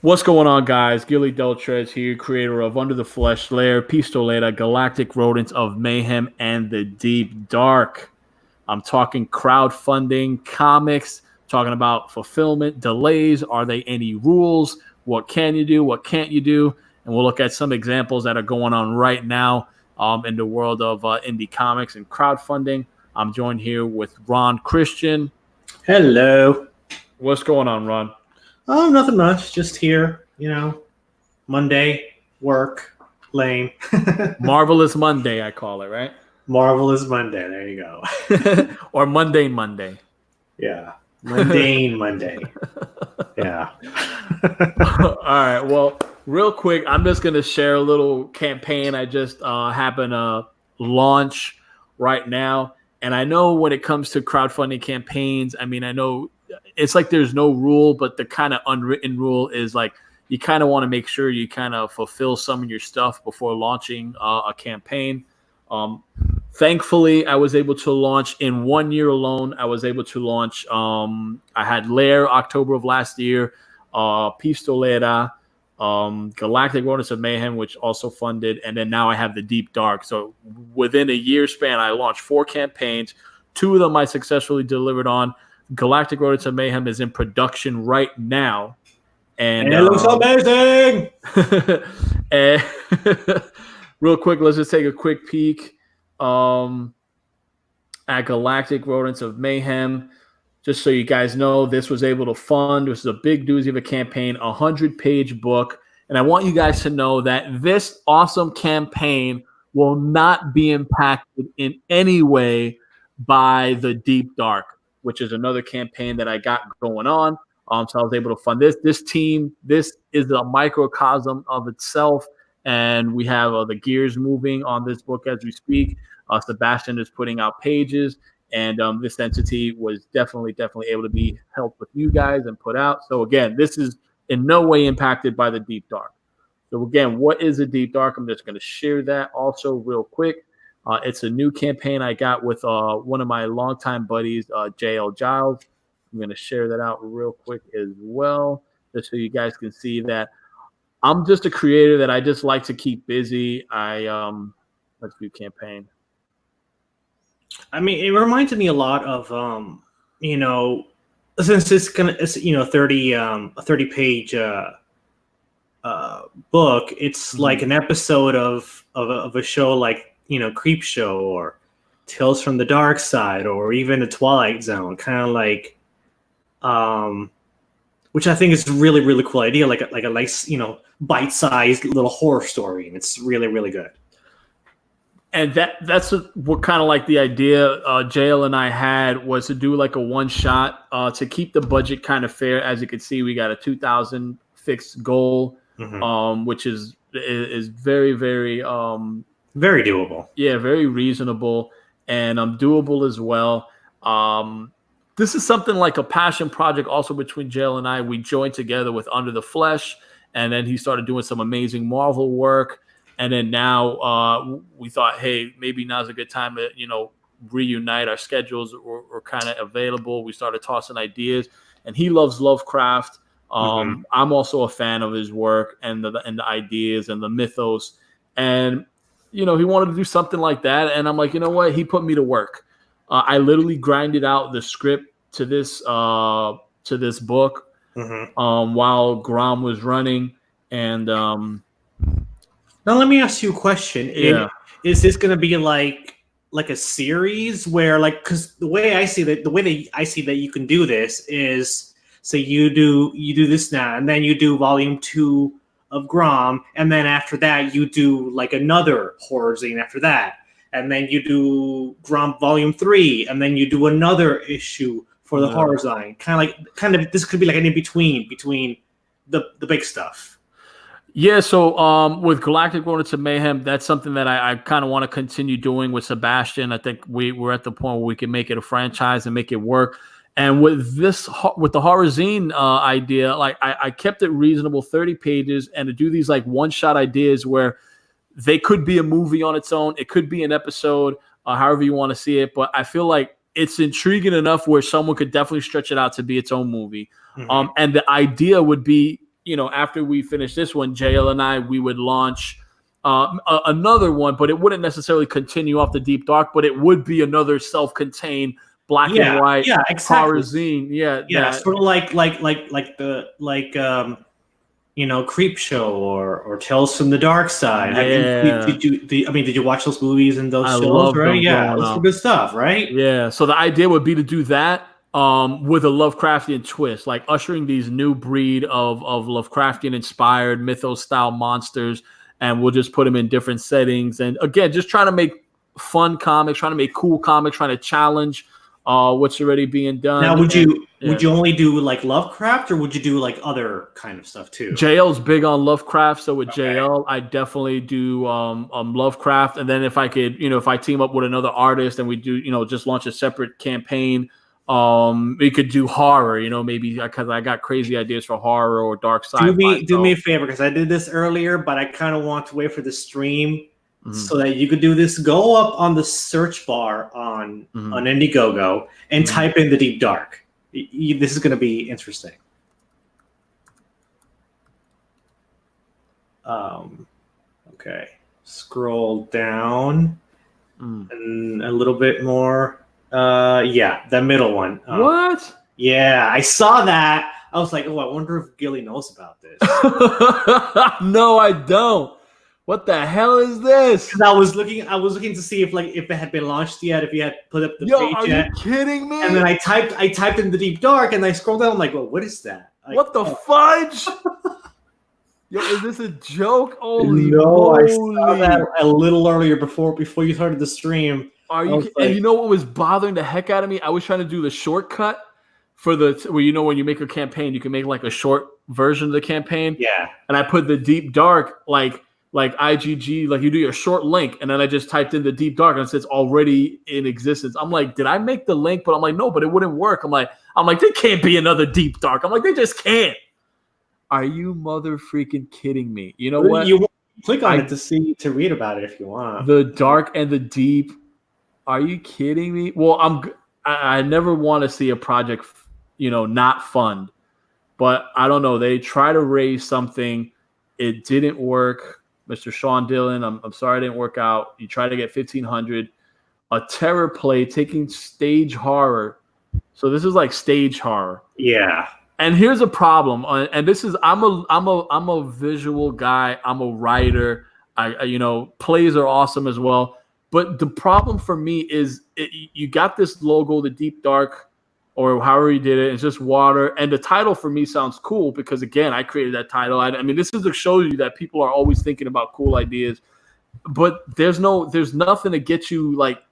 What's going on, guys? Gilly Deltrez here, creator of Under the Flesh Lair, Pistoleta, Galactic Rodents of Mayhem, and the Deep Dark. I'm talking crowdfunding, comics, talking about fulfillment, delays. Are there any rules? What can you do? What can't you do? And we'll look at some examples that are going on right now in the world of indie comics and crowdfunding. I'm joined here with Ron Christian. Hello. What's going on, Ron? Oh, nothing much. Just here, Monday, work, lame. Marvelous Monday, I call it, right? Marvelous Monday. There you go. Or Mundane Monday. Yeah. Mundane Monday. Yeah. All right. Well, real quick, I'm just going to share a little campaign I just happen to launch right now. And I know when it comes to crowdfunding campaigns, I know it's like there's no rule, but the kind of unwritten rule is like you kind of want to make sure you kind of fulfill some of your stuff before launching a campaign. Thankfully, I was able to launch in 1 year alone. I was able to launch. I had Lair October of last year, Pistolera, Galactic Rodents of Mayhem, which also funded, and then now I have the Deep Dark. So within a year span, I launched 4 campaigns. 2 of them I successfully delivered on. Galactic Rodents of Mayhem is in production right now. And it looks amazing! And real quick, let's just take a quick peek at Galactic Rodents of Mayhem. Just so you guys know, this was able to fund. This is a big doozy of a campaign, 100-page book. And I want you guys to know that this awesome campaign will not be impacted in any way by the Deep Dark, which is another campaign that I got going on. So I was able to fund this. This team, this is a microcosm of itself. And we have the gears moving on this book as we speak. Sebastian is putting out pages. And this entity was definitely able to be helped with you guys and put out. So, again, this is in no way impacted by the Deep Dark. So, again, what is the Deep Dark? I'm just going to share that also real quick. It's a new campaign I got with one of my longtime buddies, JL Giles. I'm going to share that out real quick as well, just so you guys can see that I'm just a creator that I just like to keep busy. Let's do campaign. It reminds me a lot of, since it's 30-page book. It's like an episode of a show like, Creep Show or Tales from the Dark Side or even a Twilight Zone, kind of like, which I think is a really, really cool idea, like a nice, bite-sized little horror story, and it's really, really good. And that's what kind of like the idea JL and I had was to do like a one-shot to keep the budget kind of fair. As you can see, we got a 2,000 fixed goal, which is very, very very doable. Yeah, very reasonable and doable as well. This is something like a passion project also between JL and I. We joined together with Under the Flesh, and then he started doing some amazing Marvel work. And then now we thought, hey, maybe now's a good time to, reunite. Our schedules were kind of available. We started tossing ideas, and he loves Lovecraft. I'm also a fan of his work and the ideas and the mythos. And, he wanted to do something like that. And I'm like, you know what? He put me to work. I literally grinded out the script to this book while Grom was running. And now let me ask you a question. Yeah. Is this going to be like a series where, like, because the way I see that you can do this is, so you do this now, and then you do volume 2 of Grom, and then after that you do like another horror zine after that, and then you do Grom volume 3, and then you do another issue for the horror zine. Kind of this could be like an in between the big stuff. Yeah, so with Galactic Rodents of Mayhem, that's something that I kind of want to continue doing with Sebastian. I think we're at the point where we can make it a franchise and make it work. And with the horror zine idea, like I kept it reasonable, 30 pages, and to do these like one-shot ideas where they could be a movie on its own, it could be an episode, however you want to see it. But I feel like it's intriguing enough where someone could definitely stretch it out to be its own movie. And the idea would be after we finish this one, JL and I, we would launch another one, but it wouldn't necessarily continue off the Deep Dark, but it would be another self-contained black and white horror zine. Yeah, sort of like Creep Show or Tales from the Dark Side. Yeah. Did you watch those movies and those shows? Love right? Yeah, those are good stuff, right? Yeah. So the idea would be to do that with a Lovecraftian twist, like ushering these new breed of Lovecraftian inspired mythos style monsters, and we'll just put them in different settings. And again, just trying to make fun comics, trying to make cool comics, trying to challenge what's already being done. Now, would you only do like Lovecraft, or would you do like other kind of stuff too? JL's big on Lovecraft, so with JL, I definitely do Lovecraft. And then if I could, if I team up with another artist and we do, just launch a separate campaign, we could do horror. Maybe because I got crazy ideas for horror or dark sci-fi. Do me a favor, because I did this earlier, but I kind of want to wait for the stream. So that you could do this. Go up on the search bar on Indiegogo and type in the Deep Dark. This is going to be interesting. Okay, scroll down and a little bit more. Yeah, that middle one. What? Yeah, I saw that. I was like, oh, I wonder if Gilly knows about this. No, I don't. What the hell is this? Because I was looking to see if it had been launched yet, if you had put up the page yet. Are you kidding me? And then I typed in the Deep Dark, and I scrolled down. I'm like, well, what is that? What the fudge? Yo, is this a joke? Holy no, I saw that a little earlier before you started the stream. Are you? And you know what was bothering the heck out of me? I was trying to do the shortcut for when you make a campaign, you can make like a short version of the campaign. Yeah. And I put the Deep Dark like IGG, like you do your short link, and then I just typed in the Deep Dark and it says already in existence. I'm like, did I make the link? But I'm like, no, but it wouldn't work. I'm like, there can't be another Deep Dark. I'm like, they just can't. Are you mother freaking kidding me? You know what? You click on it to read about it if you want. The Dark and the Deep. Are you kidding me? Well, I never want to see a project, not fund, but I don't know. They try to raise something. It didn't work. Mr. Sean Dillon, I'm sorry it didn't work out. You tried to get 1,500. A terror play taking stage horror. So this is like stage horror. Yeah. And here's a problem. And this is I'm a visual guy. I'm a writer. Plays are awesome as well. But the problem for me is you got this logo, the Deep Dark, or however you did it. It's just water. And the title for me sounds cool because, again, I created that title. I mean, this is to show you that people are always thinking about cool ideas. But there's nothing to get you, like,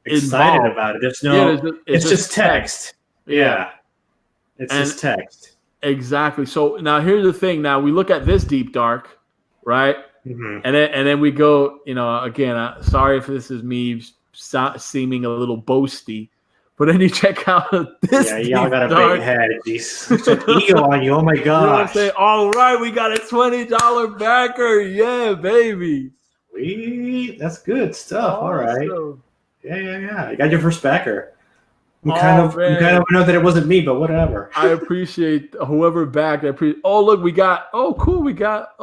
excited involved. About it. It's just text. Yeah. It's just text. Exactly. So now here's the thing. Now we look at this Deep Dark, right? Mm-hmm. And then we go, again, sorry if this is me seeming a little boasty, but then you check out this. Yeah, y'all got a big head. Such an ego on you. Oh my gosh. All right, we got a $20 backer. Yeah, baby. Sweet. That's good stuff. Awesome. All right. Yeah. You got your first backer. We kind of know that it wasn't me, but whatever. I appreciate whoever backed. Look, we got. Oh, cool. We got.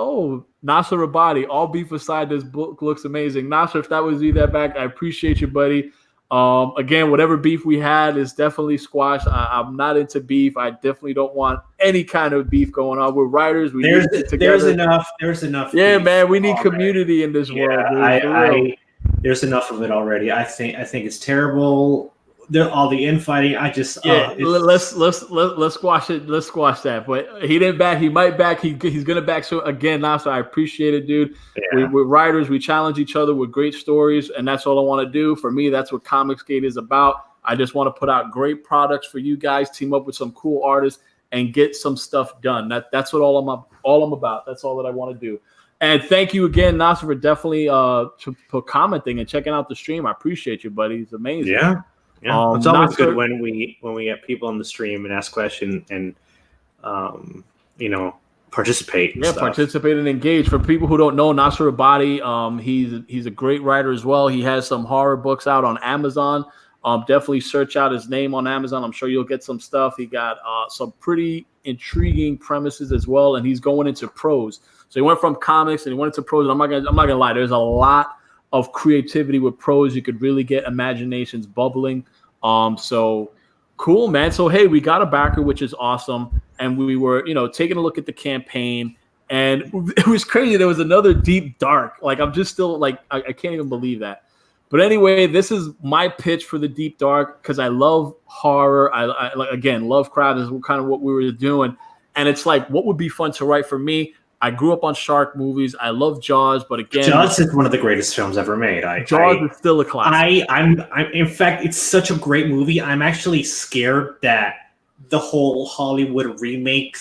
Nasser Rabadi. All beef aside, this book looks amazing. Nasser, if that was you that back, I appreciate you, buddy. Again, whatever beef we had is definitely squashed. I'm not into beef. I definitely don't want any kind of beef going on. We're writers. There's enough. Yeah, man. We need community in this world. Dude, there's enough of it already. I think it's terrible. All the infighting. Let's squash it. Let's squash that. But he didn't back. He might back. He's gonna back. So again, now, so I appreciate it, dude. Yeah. We're writers. We challenge each other with great stories, and that's all I want to do. For me, that's what Comicsgate is about. I just want to put out great products for you guys. Team up with some cool artists and get some stuff done. That's what all I'm about. That's all that I want to do. And thank you again, Nasser, for definitely for commenting and checking out the stream. I appreciate you, buddy. It's amazing. Yeah. Yeah, it's always good when we get people on the stream and ask questions and participate. And participate and engage. For people who don't know, Nasser Abadi, he's a great writer as well. He has some horror books out on Amazon. Definitely search out his name on Amazon. I'm sure you'll get some stuff. He got some pretty intriguing premises as well, and he's going into prose. So he went from comics and he went into prose. And I'm not gonna lie, there's a lot of creativity with prose. You could really get imaginations bubbling. So cool, man. So hey, we got a backer, which is awesome, and we were, taking a look at the campaign, and it was crazy. There was another deep dark. Like I'm just still like I can't even believe that. But anyway, this is my pitch for the Deep Dark because I love horror. I again, Lovecraft is kind of what we were doing. And it's like, what would be fun to write for me? I grew up on shark movies. I love Jaws, but again, Jaws is one of the greatest films ever made. Jaws is still a classic. I'm in fact, it's such a great movie. I'm actually scared that the whole Hollywood remake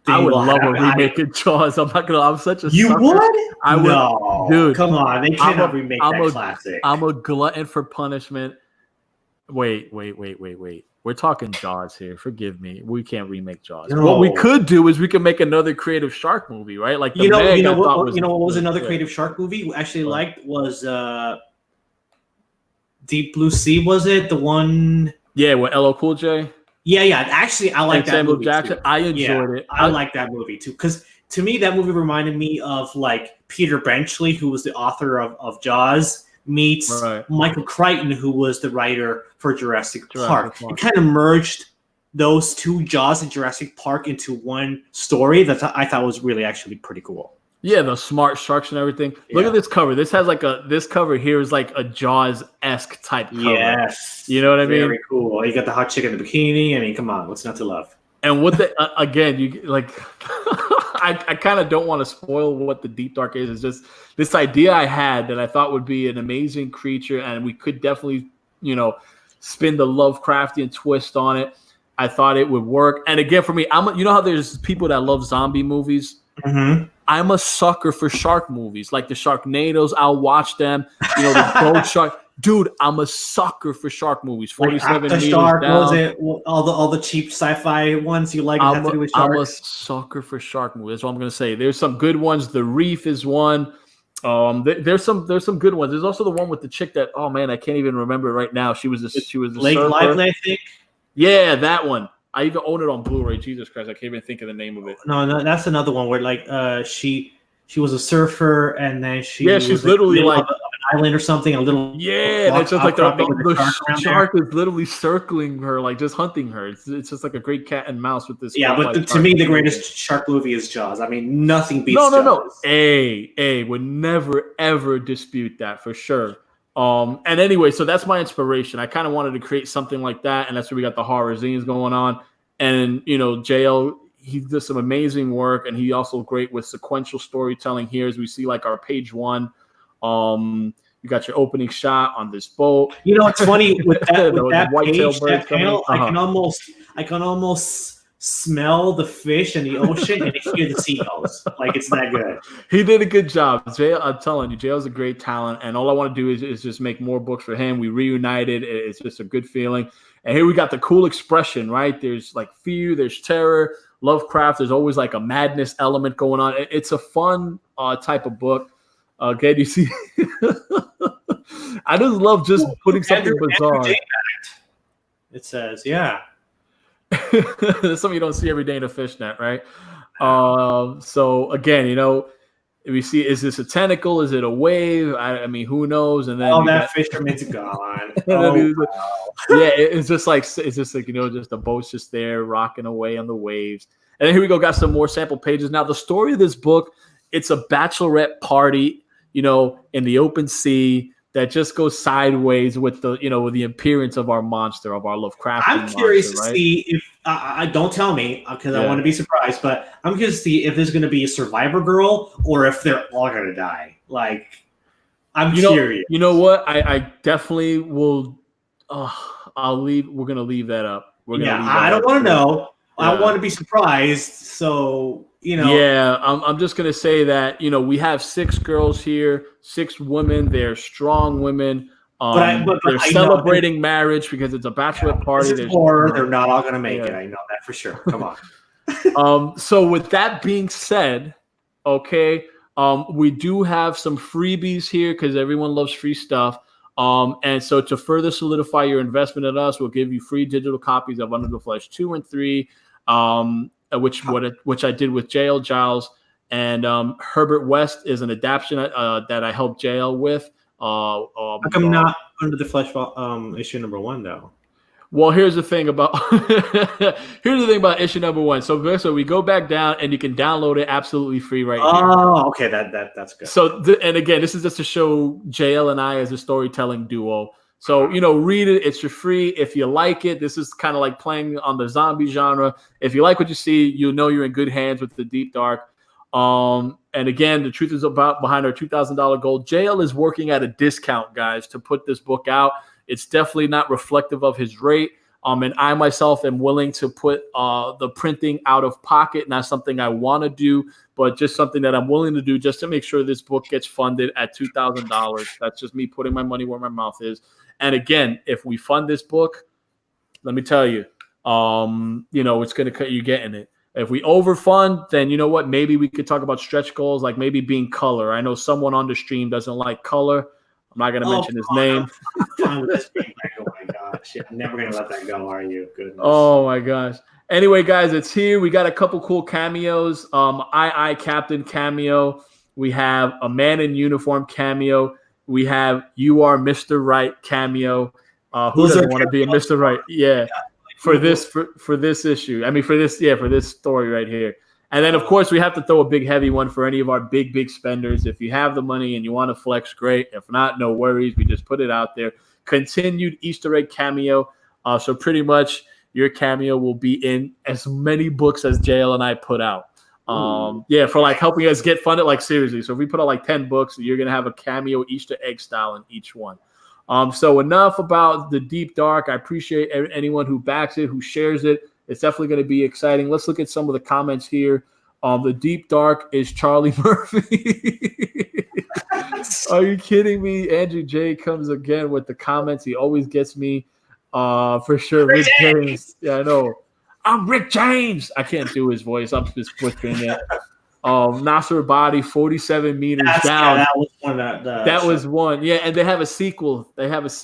I would love a remake of Jaws. I'm not gonna. I'm such a. You sucker. would? I would. No, dude. Come on, they cannot remake that classic. I'm a glutton for punishment. Wait. We're talking Jaws here. Forgive me. We can't remake Jaws. No. What we could do is we could make another creative shark movie, right? Like the what was another creative shark movie we actually liked was Deep Blue Sea. Was it the one? Yeah, with LL Cool J. Yeah. Actually, I like that Samuel movie Jackson. too. I enjoyed it. I like that movie too because to me that movie reminded me of like Peter Benchley, who was the author of Jaws, meets Michael Crichton, who was the writer for Jurassic Park. It kind of merged those two, Jaws and Jurassic Park, into one story that I thought was really actually pretty cool. Yeah, the smart sharks and everything. Yeah. Look at this cover. This has this cover here is like a Jaws-esque type cover. Yes. You know what I mean? Very cool. You got the hot chick in the bikini. I mean, come on. What's not to love? And what the, again, you like, I kind of don't want to spoil what the Deep Dark is. It's just this idea I had that I thought would be an amazing creature, and we could definitely, spin the Lovecraftian twist on it. I thought it would work. And again, for me, you know how there's people that love zombie movies? Mm-hmm. I'm a sucker for shark movies, like the Sharknadoes. I'll watch them. The Gold Shark. Dude, I'm a sucker for shark movies. 47 meters Shark, down. was it all the cheap sci-fi ones you like? I'm a sucker for shark movies. That's what I'm gonna say. There's some good ones. The Reef is one. There's some good ones. There's also the one with the chick that, oh man, I can't even remember right now. She was the Blake Lively, I think. Yeah, that one. I even own it on Blu-ray. Jesus Christ, I can't even think of the name of it. No, that's another one where she was a surfer and then she's literally like an island or something. It's just like the shark is literally circling her, like just hunting her. It's just like a great cat and mouse with this. Yeah, but to me, the greatest shark movie is Jaws. I mean, nothing beats Jaws. No. Would never ever dispute that for sure. And anyway, so that's my inspiration. I kind of wanted to create something like that, and that's where we got the horror zines going on. And JL, he does some amazing work, and he also great with sequential storytelling here. As we see, like our page one, you got your opening shot on this boat. It's funny with that page, that panel, I can almost smell the fish in the ocean and hear the seagulls. Like, it's that good. He did a good job. Jay, I'm telling you, JL's a great talent, and all I want to do is just make more books for him. We reunited. It's just a good feeling. And here we got the cool expression, right? There's like fear, there's terror, Lovecraft. There's always like a madness element going on. It's a fun type of book. Okay, do you see? I just love just putting something bizarre. It says, yeah. That's something you don't see every day in a fishnet, right? So again, we see, is this a tentacle? Is it a wave? I mean, who knows? And then that fisherman's gone. Yeah, it's just like just a boat's just there rocking away on the waves. And then here we go, got some more sample pages. Now, the story of this book, it's a bachelorette party, in the open sea that just goes sideways with the appearance of our monster, of our Lovecraftian I'm curious monster, to see if don't tell me because I want to be surprised, but I'm curious to see if there's going to be a survivor girl or if they're all going to die. Like, I'm curious. You know what? I definitely will. I'll leave. We're going to leave that up. I don't want to know. Yeah. I want to be surprised. So, Yeah, I'm just going to say that, we have 6 girls here, 6 women. They're strong women. But they're celebrating marriage because it's a bachelorette party. They're not all going to make it. I know that for sure. Come on. So with that being said, okay, we do have some freebies here because everyone loves free stuff. And so to further solidify your investment in us, we'll give you free digital copies of Under the Flesh 2 and 3, which I did with J.L. Giles. And Herbert West is an adaptation that I helped JL with. How come not Under the Flesh issue number 1 though? Well, here's the thing about issue number 1. So we go back down, and you can download it absolutely free right here. Oh, okay, that's good. So and again, this is just to show JL and I as a storytelling duo. So read it. It's for free. If you like it, this is kind of like playing on the zombie genre. If you like what you see, you're in good hands with the Deep Dark. And again, the truth is behind our $2,000 goal. JL is working at a discount, guys, to put this book out. It's definitely not reflective of his rate. And I myself am willing to put the printing out of pocket. Not something I want to do, but just something that I'm willing to do just to make sure this book gets funded at $2,000. That's just me putting my money where my mouth is. And again, if we fund this book, let me tell you, it's going to cut you getting it. If we overfund, then you know what? Maybe we could talk about stretch goals, like maybe being color. I know someone on the stream doesn't like color. I'm not going to mention his name. Oh my gosh. You're never going to let that go, are you? Goodness. Oh my gosh. Anyway, guys, it's here. We got a couple cool cameos. I Captain cameo. We have a man in uniform cameo. We have You Are Mr. Right cameo. Who doesn't want to be a Mr. Right? Yeah. For this issue. I mean, for this story right here. And then, of course, we have to throw a big, heavy one for any of our big spenders. If you have the money and you want to flex, great. If not, no worries. We just put it out there. Continued Easter egg cameo. So pretty much your cameo will be in as many books as JL and I put out. For like helping us get funded, like seriously. So if we put out like 10 books, you're going to have a cameo Easter egg style in each one. So enough about the Deep Dark. I appreciate anyone who backs it, who shares it. It's definitely going to be exciting. Let's look at some of the comments here. The Deep Dark is Charlie Murphy. Are you kidding me? Andrew J comes again with the comments. He always gets me for sure. Rick James. Yeah, I know. I'm Rick James. I can't do his voice. I'm just butchering it. Nasser Body, 47 meters down. Yeah, that was one. That was one. Yeah, and they have a sequel. That's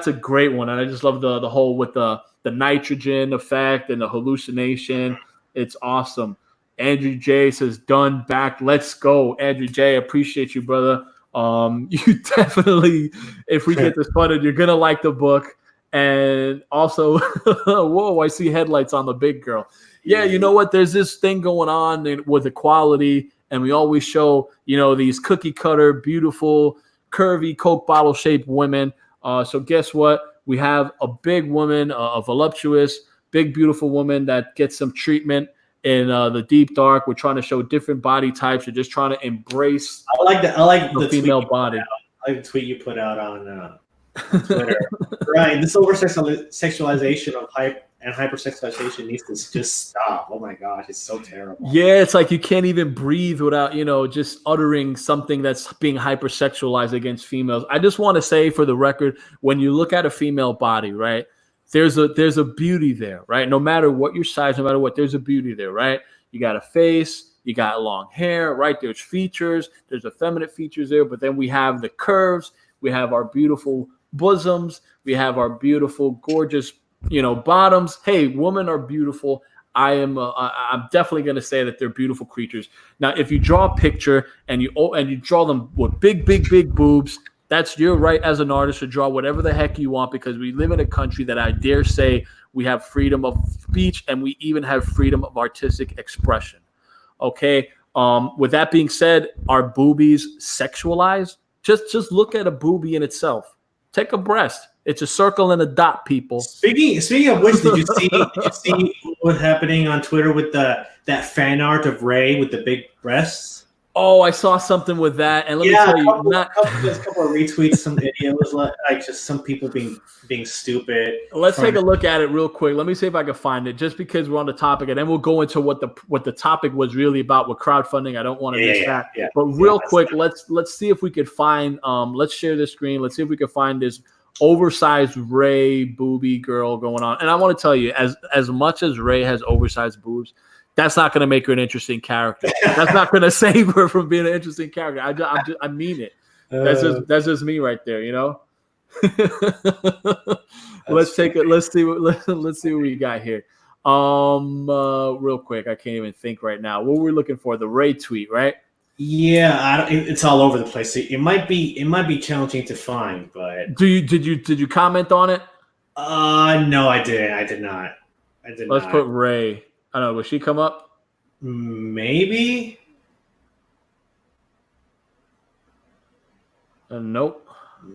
a great one, and I just love the whole with the nitrogen effect and the hallucination. It's awesome. Andrew J says, done, back, let's go. Andrew J, appreciate you, brother. You definitely, if we get this funded, you're going to like the book. And also, whoa, I see headlights on the big girl. Yeah, you know what? There's this thing going on with equality, and we always show, these cookie cutter, beautiful, curvy Coke bottle shaped women. So guess what? We have a big woman, a voluptuous, big, beautiful woman that gets some treatment in the Deep Dark. We're trying to show different body types. We're just trying to embrace I like the female body. I like the tweet you put out on Twitter. Right. This over-sexualization of hypersexualization needs to just stop. Oh my gosh, it's so terrible. Yeah, it's like you can't even breathe without, just uttering something that's being hypersexualized against females. I just want to say for the record, when you look at a female body, right, there's a beauty there, right? No matter what your size, no matter what, there's a beauty there, right? You got a face, you got long hair, right? There's features, there's effeminate features there, but then we have the curves, we have our beautiful bosoms, we have our beautiful, gorgeous, bottoms. Hey, women are beautiful. I'm definitely going to say that they're beautiful creatures. Now, if you draw a picture and you draw them with big boobs, that's your right as an artist to draw whatever the heck you want, because we live in a country that I dare say we have freedom of speech and we even have freedom of artistic expression. Okay. With that being said, are boobies sexualized? Just look at a boobie in itself. Take a breast. It's a circle and a dot, people. Speaking of which, did you see what's happening on Twitter with that fan art of Ray with the big breasts? Oh, I saw something with that, and let me tell you, there's a couple of retweets, some videos, like just some people being stupid. Let's take a look at it real quick. Let me see if I can find it, just because we're on the topic, and then we'll go into what the topic was really about with crowdfunding. I don't want to miss that. Yeah, but real quick, let's see if we could find. Let's share the screen. Let's see if we can find this oversized Ray booby girl going on. And I want to tell you, as much as Ray has oversized boobs, that's not going to make her an interesting character. That's not going to save her from being an interesting character. I mean it. That's just me right there, you know. Let's take it. Let's see what we got here. Real quick, I can't even think right now. What were we looking for? The Ray tweet, right? Yeah, it's all over the place. It might be challenging to find, but did you comment on it? No, I didn't. I did not. Let's put Ray. I don't know. Will she come up? Maybe. Nope.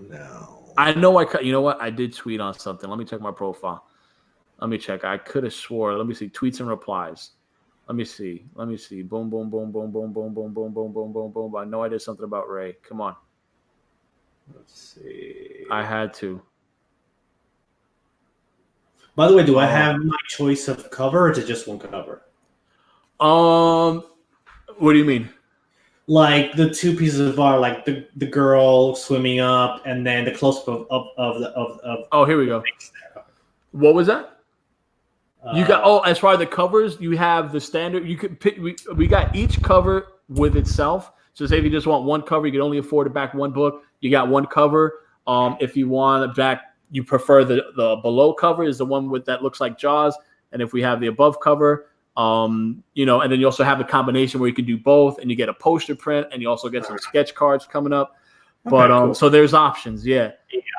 No. I know. You know what? I did tweet on something. Let me check my profile. Let me check. I could have swore. Let me see. Tweets and replies. Let me see. Boom, boom, boom, boom, boom, boom, boom, boom, boom, boom, boom, boom. I know I did something about Ray. Come on. Let's see. I had to. By the way, do I have my choice of cover, or is it just one cover? What do you mean? Like the two pieces of art, like the girl swimming up, and then the close up of. Oh, here we go. What was that? You got as far as the covers, you have the standard. You could pick. We got each cover with itself. So say if you just want one cover, you can only afford to back one book. You got one cover. If you want to back, you prefer the below cover is the one with that looks like Jaws. And if we have the above cover, and then you also have a combination where you can do both, and you get a poster print, and you also get some sketch cards coming up. But cool. So there's options, yeah.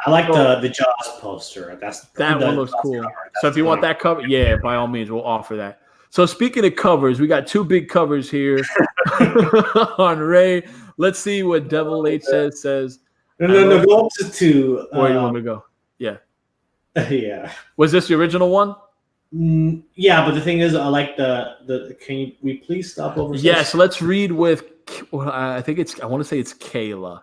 I like the Jaws poster. That one looks cool. So if you want that cover, yeah, by all means, we'll offer that. So speaking of covers, we got two big covers here on Ray. Let's see what Devil H says. No, go up to two. Where do you want me to go? Yeah. Yeah. Was this the original one? Yeah, but the thing is, I like the. Can we please stop over? Yes, let's read with. I want to say it's Kayla.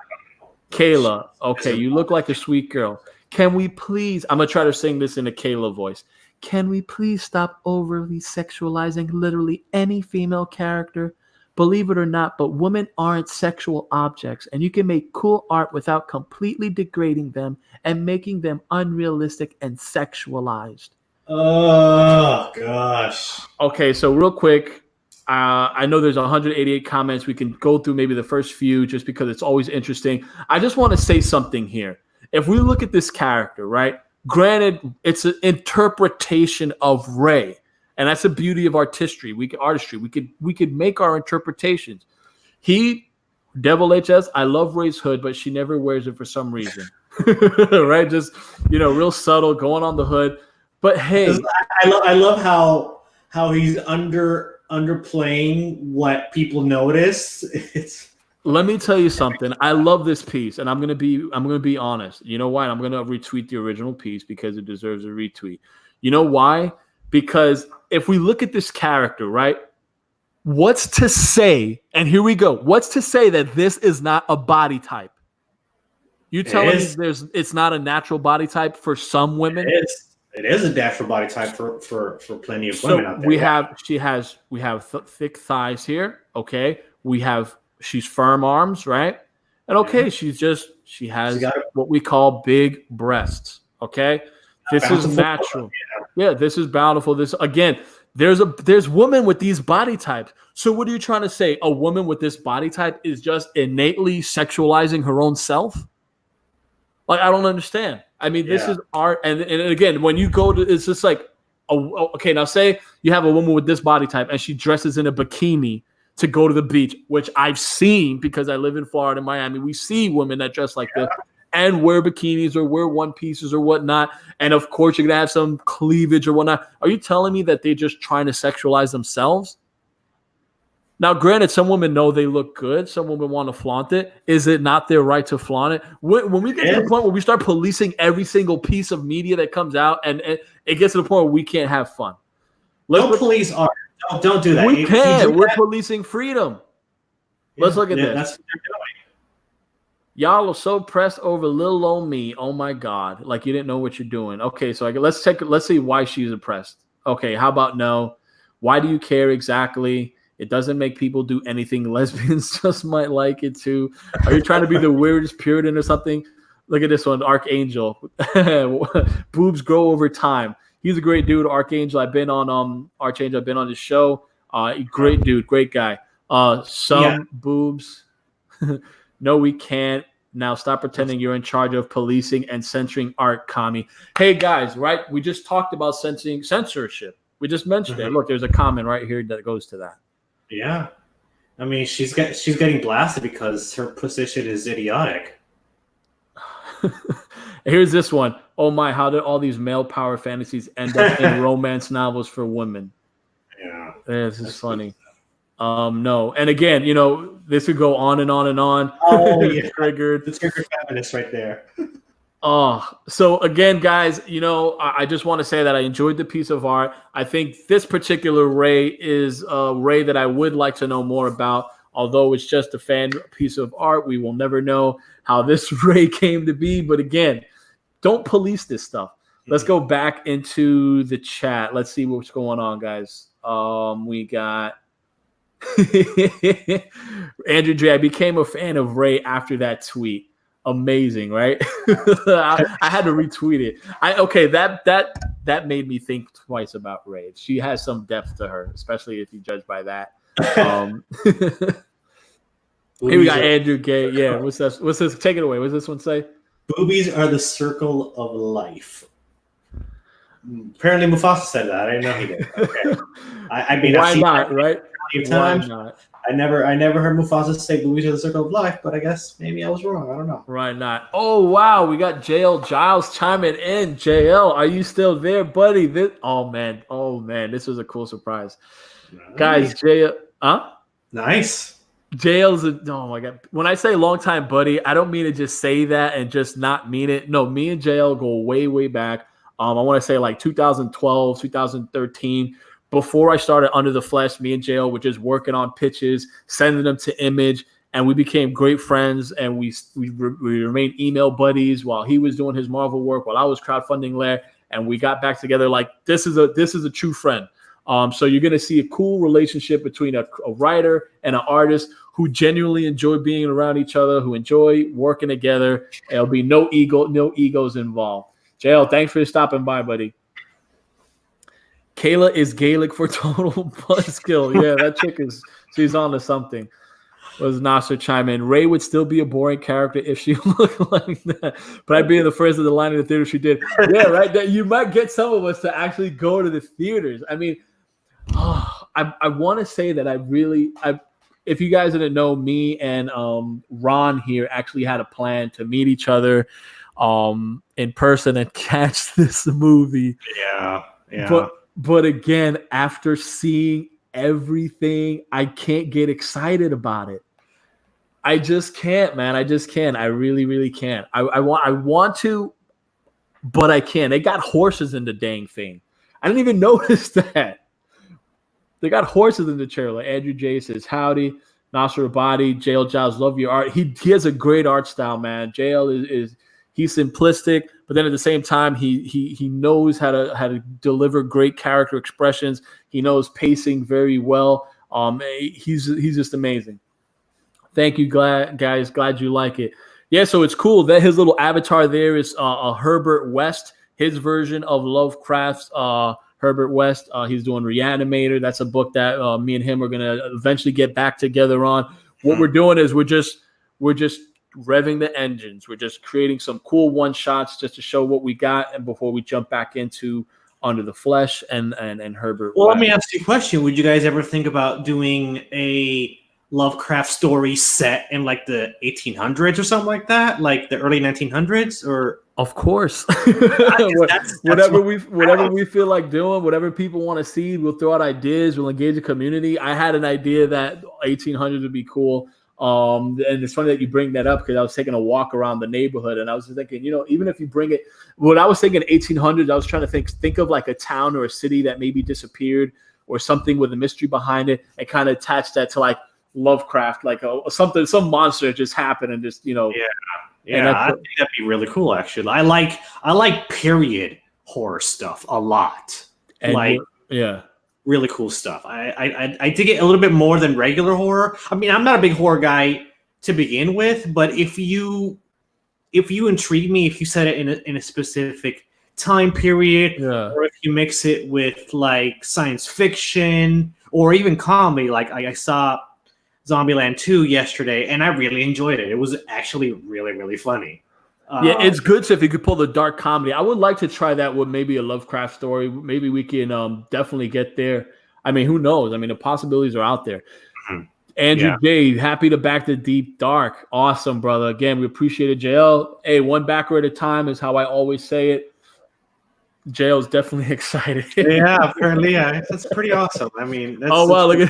Kayla, okay, you look like a sweet girl. Can we please? I'm gonna try to sing this in a Kayla voice. Can we please stop overly sexualizing literally any female character? Believe it or not, but women aren't sexual objects, and you can make cool art without completely degrading them and making them unrealistic and sexualized. Oh, gosh. Okay, so real quick, I know there's 188 comments. We can go through maybe the first few just because it's always interesting. I just want to say something here. If we look at this character, right, granted, it's an interpretation of Ray. And that's the beauty of artistry. We could make our interpretations. Devil HS, I love Ray's hood, but she never wears it for some reason. Right? Just, real subtle, going on the hood. But hey, I love how he's underplaying what people notice. Let me tell you something. I love this piece, and I'm gonna be honest. You know why? I'm gonna retweet the original piece because it deserves a retweet. You know why? Because if we look at this character, right? What's to say? And here we go. What's to say that this is not a body type? You telling me it's not a natural body type for some women? It is a natural body type for plenty of women out there. We have thick thighs here. Okay, she's firm arms, right? And okay, she has what we call big breasts. Okay, this is natural. Yeah, this is bountiful. This again, there's women with these body types. So what are you trying to say? A woman with this body type is just innately sexualizing her own self? Like, I don't understand. I mean, this is art. And again, when you go to, it's just like, okay, now say you have a woman with this body type and she dresses in a bikini to go to the beach, which I've seen because I live in Florida and Miami. We see women that dress like this and wear bikinis or wear one pieces or whatnot. And of course, you're going to have some cleavage or whatnot. Are you telling me that they're just trying to sexualize themselves? Now, granted, some women know they look good. Some women want to flaunt it. Is it not their right to flaunt it? When we get to the point where we start policing every single piece of media that comes out, and it gets to the point where we can't have fun. Don't police art. Don't do that. We can. We're policing freedom. Let's look at this. That's what they're doing. Y'all are so pressed over little old me. Oh my God! Like you didn't know what you're doing. Okay, so let's see why she's oppressed. Okay, how about no? Why do you care exactly? It doesn't make people do anything. Lesbians just might like it too. Are you trying to be the weirdest Puritan or something? Look at this one, Archangel. Boobs grow over time. He's a great dude, Archangel. I've been on Archangel. I've been on his show. Great dude, great guy. Boobs. No, we can't. Now stop pretending you're in charge of policing and censoring art, commie. Hey guys, right? We just talked about censorship. We just mentioned it. Look, there's a comment right here that goes to that. Yeah, I mean, she's getting blasted because her position is idiotic. Here's this one. Oh my, how did all these male power fantasies end up in romance novels for women? Yeah, this is funny. No, and again, this could go on and on and on. Oh yeah, Triggered. The triggered feminist right there. So again, guys, I just want to say that I enjoyed the piece of art. I think this particular Ray is a Ray that I would like to know more about. Although it's just a fan piece of art, we will never know how this Ray came to be. But again, don't police this stuff. Let's go back into the chat. Let's see what's going on, guys. We got Andrew J. I became a fan of Ray after that tweet. Amazing, right? I had to retweet it. That made me think twice about Ray. She has some depth to her, especially if you judge by that. Here we got Andrew Gay. Yeah, what's this? Take it away. What's this one say? Boobies are the circle of life. Apparently, Mufasa said that. I didn't know he did. Okay. I mean, why not, right? Why not? I never heard Mufasa say boobies are the circle of life, but I guess maybe I was wrong. I don't know. Why not? Oh wow, we got JL Giles chiming in. JL, are you still there, buddy? Oh man, this was a cool surprise, guys. JL, Nice. JL's oh my god. When I say long time buddy, I don't mean to just say that and just not mean it. No, me and JL go way, way back. I want to say like 2012, 2013. Before I started Under the Flesh, me and JL were just working on pitches, sending them to Image, and we became great friends. And we remained email buddies while he was doing his Marvel work, while I was crowdfunding there. And we got back together like this is a true friend. So you're gonna see a cool relationship between a writer and an artist who genuinely enjoy being around each other, who enjoy working together. There'll be no egos involved. JL, thanks for stopping by, buddy. Kayla is Gaelic for total buzzkill. Yeah, that chick she's on to something. Was Nasser chime in? Ray would still be a boring character if she looked like that. But I'd be in the first of the line in the theater she did. Yeah, right. That you might get some of us to actually go to the theaters. I mean, I want to say that if you guys didn't know, me and Ron here actually had a plan to meet each other in person and catch this movie. Yeah. But again, after seeing everything, I can't get excited about it. I just can't, man. I just can't. I really, really can't. I want to, but I can't. They got horses in the dang thing. I didn't even notice that. They got horses in the trailer. Andrew J says, howdy. Nasser Abadi, JL Giles, love your art. He has a great art style, man. JL is he's simplistic, but then at the same time, he knows how to deliver great character expressions. He knows pacing very well. He's just amazing. Thank you, guys. Glad you like it. Yeah, so it's cool that his little avatar there is Herbert West, his version of Lovecraft's Herbert West. He's doing Reanimator. That's a book that me and him are gonna eventually get back together on. What we're doing is we're just revving the engines. We're just creating some cool one shots just to show what we got, and before we jump back into Under the Flesh and Herbert. Well, West. let me ask you a question. Would you guys ever think about doing a Lovecraft story set in like the 1800s or something like that, like the early 1900s? Or of course, that's whatever we feel like doing, whatever people want to see, we'll throw out ideas. We'll engage the community. I had an idea that 1800s would be cool. And it's funny that you bring that up because I was taking a walk around the neighborhood and I was thinking, even if you bring it, what I was thinking 1800s, I was trying to think of like a town or a city that maybe disappeared or something with a mystery behind it, and kind of attach that to like Lovecraft, like some monster just happened and just Yeah, I think that'd be really cool. Actually, I like period horror stuff a lot. Really cool stuff. I dig it a little bit more than regular horror. I mean, I'm not a big horror guy to begin with, but if you intrigue me, if you set it in a specific time period, or if you mix it with like science fiction or even comedy, like I saw Zombieland 2 yesterday, and I really enjoyed it. It was actually really, really funny. Yeah, it's good if you could pull the dark comedy. I would like to try that with maybe a Lovecraft story. Maybe we can definitely get there. I mean, who knows? I mean, the possibilities are out there. Mhm. Andrew Yeah. J, happy to back the Deep Dark. Awesome, brother. Again, we appreciate it. JL, hey, one backer at a time is how I always say it. JL's definitely excited. Yeah, apparently, yeah, that's pretty awesome. I mean, that's, Oh, well, look at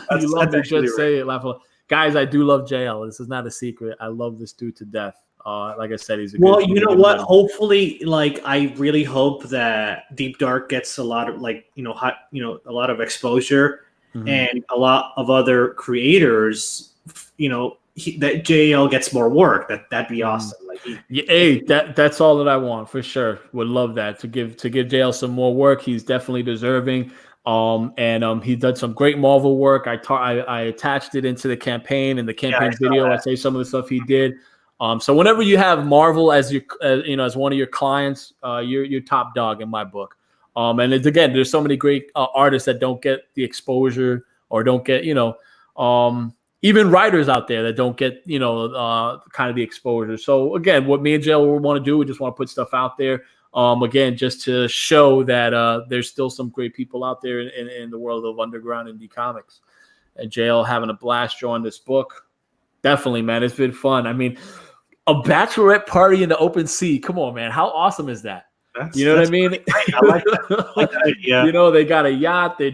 that's, you love that's me. actually Just say it. Laugh a lot. Guys, I do love JL. This is not a secret. I love this dude to death. Like I said, he's a well, good you know good what? guy. Hopefully, like I really hope that Deep Dark gets a lot of like a lot of exposure, and a lot of other creators, that JL gets more work. That'd be awesome. Like, Hey, that's all that I want for sure. Would love that to give JL some more work. He's definitely deserving. He did some great Marvel work. I attached it into the campaign and the campaign video. I say some of the stuff he did. So whenever you have Marvel as your, as one of your clients, you're top dog in my book. And again, there's so many great artists that don't get the exposure or don't get, even writers out there that don't get, kind of the exposure. So again, what me and JL want to do, we just want to put stuff out there. Again, just to show that there's still some great people out there in the world of underground indie comics. And JL having a blast drawing this book. Definitely, man. It's been fun. I mean, a bachelorette party in the open sea. Come on, man. How awesome is that? You know what I mean? I like that idea. They got a yacht. They're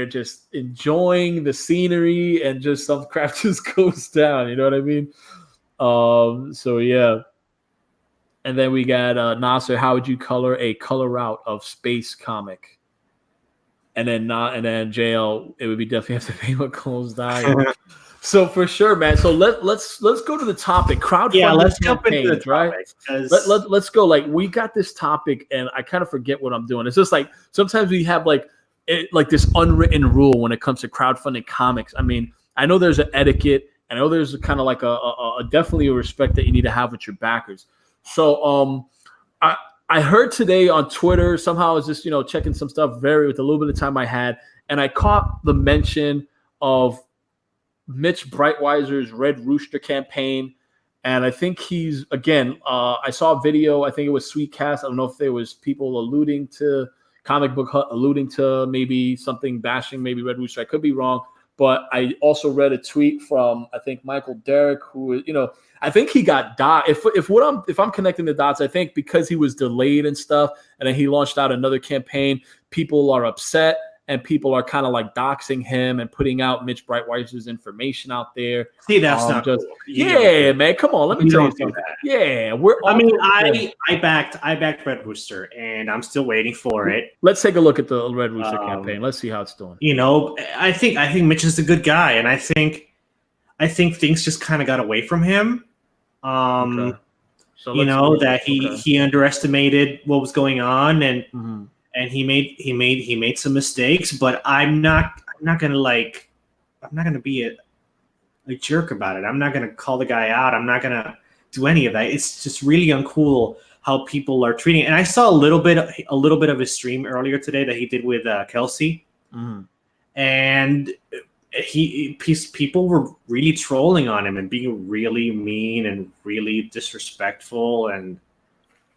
just enjoying the scenery, and just some crap just goes down. You know what I mean? So yeah. And then we got Nasser. How would you color a color out of space comic? And then JL. It would be definitely have to be what closed eye. So for sure, man. So let's go to the topic. Crowdfunding. Yeah, let's jump into the topic, right? Let's go. Like, we got this topic, and I kind of forget what I'm doing. It's just like sometimes we have like this unwritten rule when it comes to crowdfunding comics. I mean, I know there's an etiquette, and I know there's kind of like a definitely a respect that you need to have with your backers. So I heard today on Twitter, somehow I was just checking some stuff with a little bit of time I had, and I caught the mention of Mitch Breitweiser's Red Rooster campaign. And I think he's, again, I saw a video, I think it was Sweetcast. I don't know if there was people alluding to Comic Book Hut, alluding to maybe something bashing maybe Red Rooster. I could be wrong. But I also read a tweet from, I think, Michael Derrick, who, I think he got doxxed. If I'm connecting the dots, I think because he was delayed and stuff, and then he launched out another campaign, people are upset. And people are kind of like doxing him and putting out Mitch Breitweiser's information out there. See, that's not cool. Yeah, man. Come on, let me tell you something. Yeah, I backed Red Rooster, and I'm still waiting for it. Let's take a look at the Red Rooster campaign. Let's see how it's doing. I think Mitch is a good guy, and I think things just kind of got away from him. Okay. So that he underestimated what was going on, and. Mm-hmm. And he made some mistakes, but I'm not gonna be a jerk about it. I'm not gonna call the guy out. I'm not gonna do any of that. It's just really uncool how people are treating it. And I saw a little bit of his stream earlier today that he did with Kelsey, and people were really trolling on him and being really mean and really disrespectful. And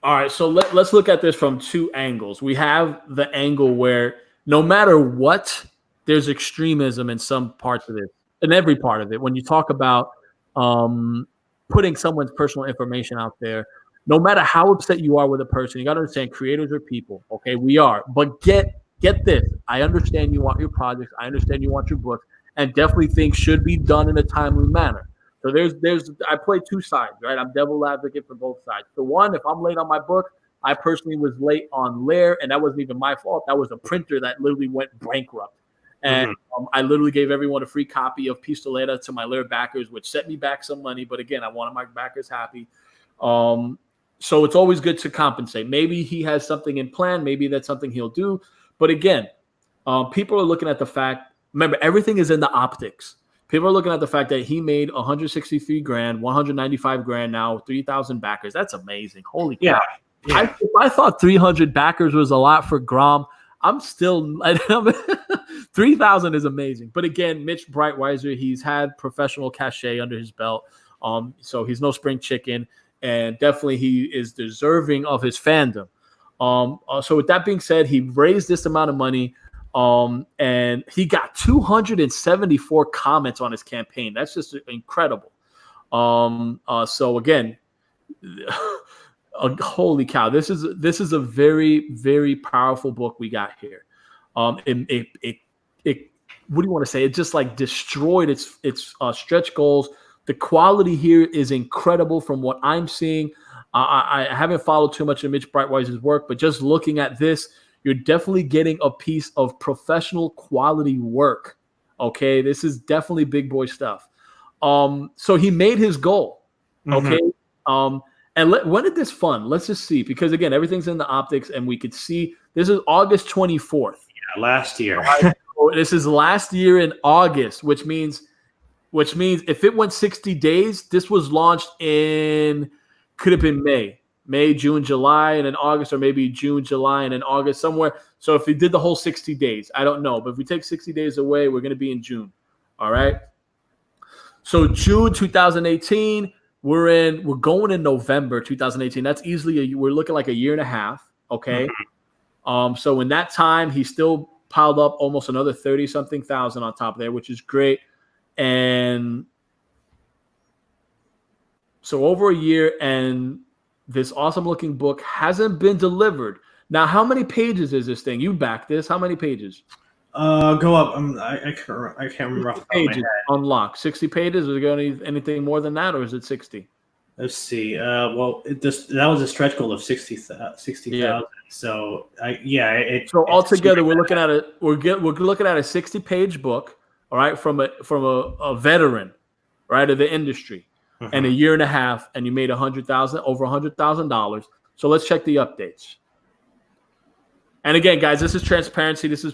all right, so let's look at this from two angles. We have the angle where no matter what, there's extremism in some parts of it, in every part of it. When you talk about putting someone's personal information out there, no matter how upset you are with a person, you got to understand creators are people. Okay, we are. But get this. I understand you want your projects. I understand you want your books, and definitely things should be done in a timely manner. So I play two sides, right? I'm devil advocate for both sides. So one, if I'm late on my book, I personally was late on Lair, and that wasn't even my fault. That was a printer that literally went bankrupt. And I literally gave everyone a free copy of Pistoleta to my Lair backers, which set me back some money. But again, I wanted my backers happy. So it's always good to compensate. Maybe he has something in plan. Maybe that's something he'll do. But again, people are looking at the fact, remember, everything is in the optics. People are looking at the fact that he made 163 grand, 195 grand now, 3,000 backers. That's amazing. Holy crap. Yeah. If I thought 300 backers was a lot for Grom, I'm still 3,000 is amazing. But again, Mitch Breitweiser, he's had professional cachet under his belt. So he's no spring chicken, and definitely he is deserving of his fandom. So with that being said, he raised this amount of money, and he got 274 comments on his campaign. That's just incredible. So again, holy cow! This is a very, very powerful book we got here. It what do you want to say? It just like destroyed its stretch goals. The quality here is incredible from what I'm seeing. I haven't followed too much of Mitch Breitweiser's work, but just looking at this, you're definitely getting a piece of professional quality work. Okay, this is definitely big boy stuff. So he made his goal. Okay. And when did this fund? Let's just see, because again, everything's in the optics, and we could see this is August 24th. Yeah, last year. This is last year in August, which means if it went 60 days, this was launched in, could have been May, June, July, and then August, or maybe June, July, and then August somewhere. So if we did the whole 60 days, I don't know, but if we take 60 days away, we're going to be in June. All right. So June 2018. We're going in November 2018. That's easily we're looking like a year and a half. Okay. So in that time, he still piled up almost another 30-something thousand on top of there, which is great. And so over a year, and this awesome looking book hasn't been delivered. Now, how many pages is this thing? You back this? How many pages? Go up. I can't remember. Off the top of my Pages head. unlocked. 60 pages. Is it going to anything more than that, or is it 60? Let's see. Well, that was a stretch goal of 60,000. Yeah. So so altogether, we're looking at we're looking at a 60-page book. All right, from a veteran, right, of the industry, and a year and a half, and you made over $100,000. So let's check the updates. And again, guys, this is transparency. This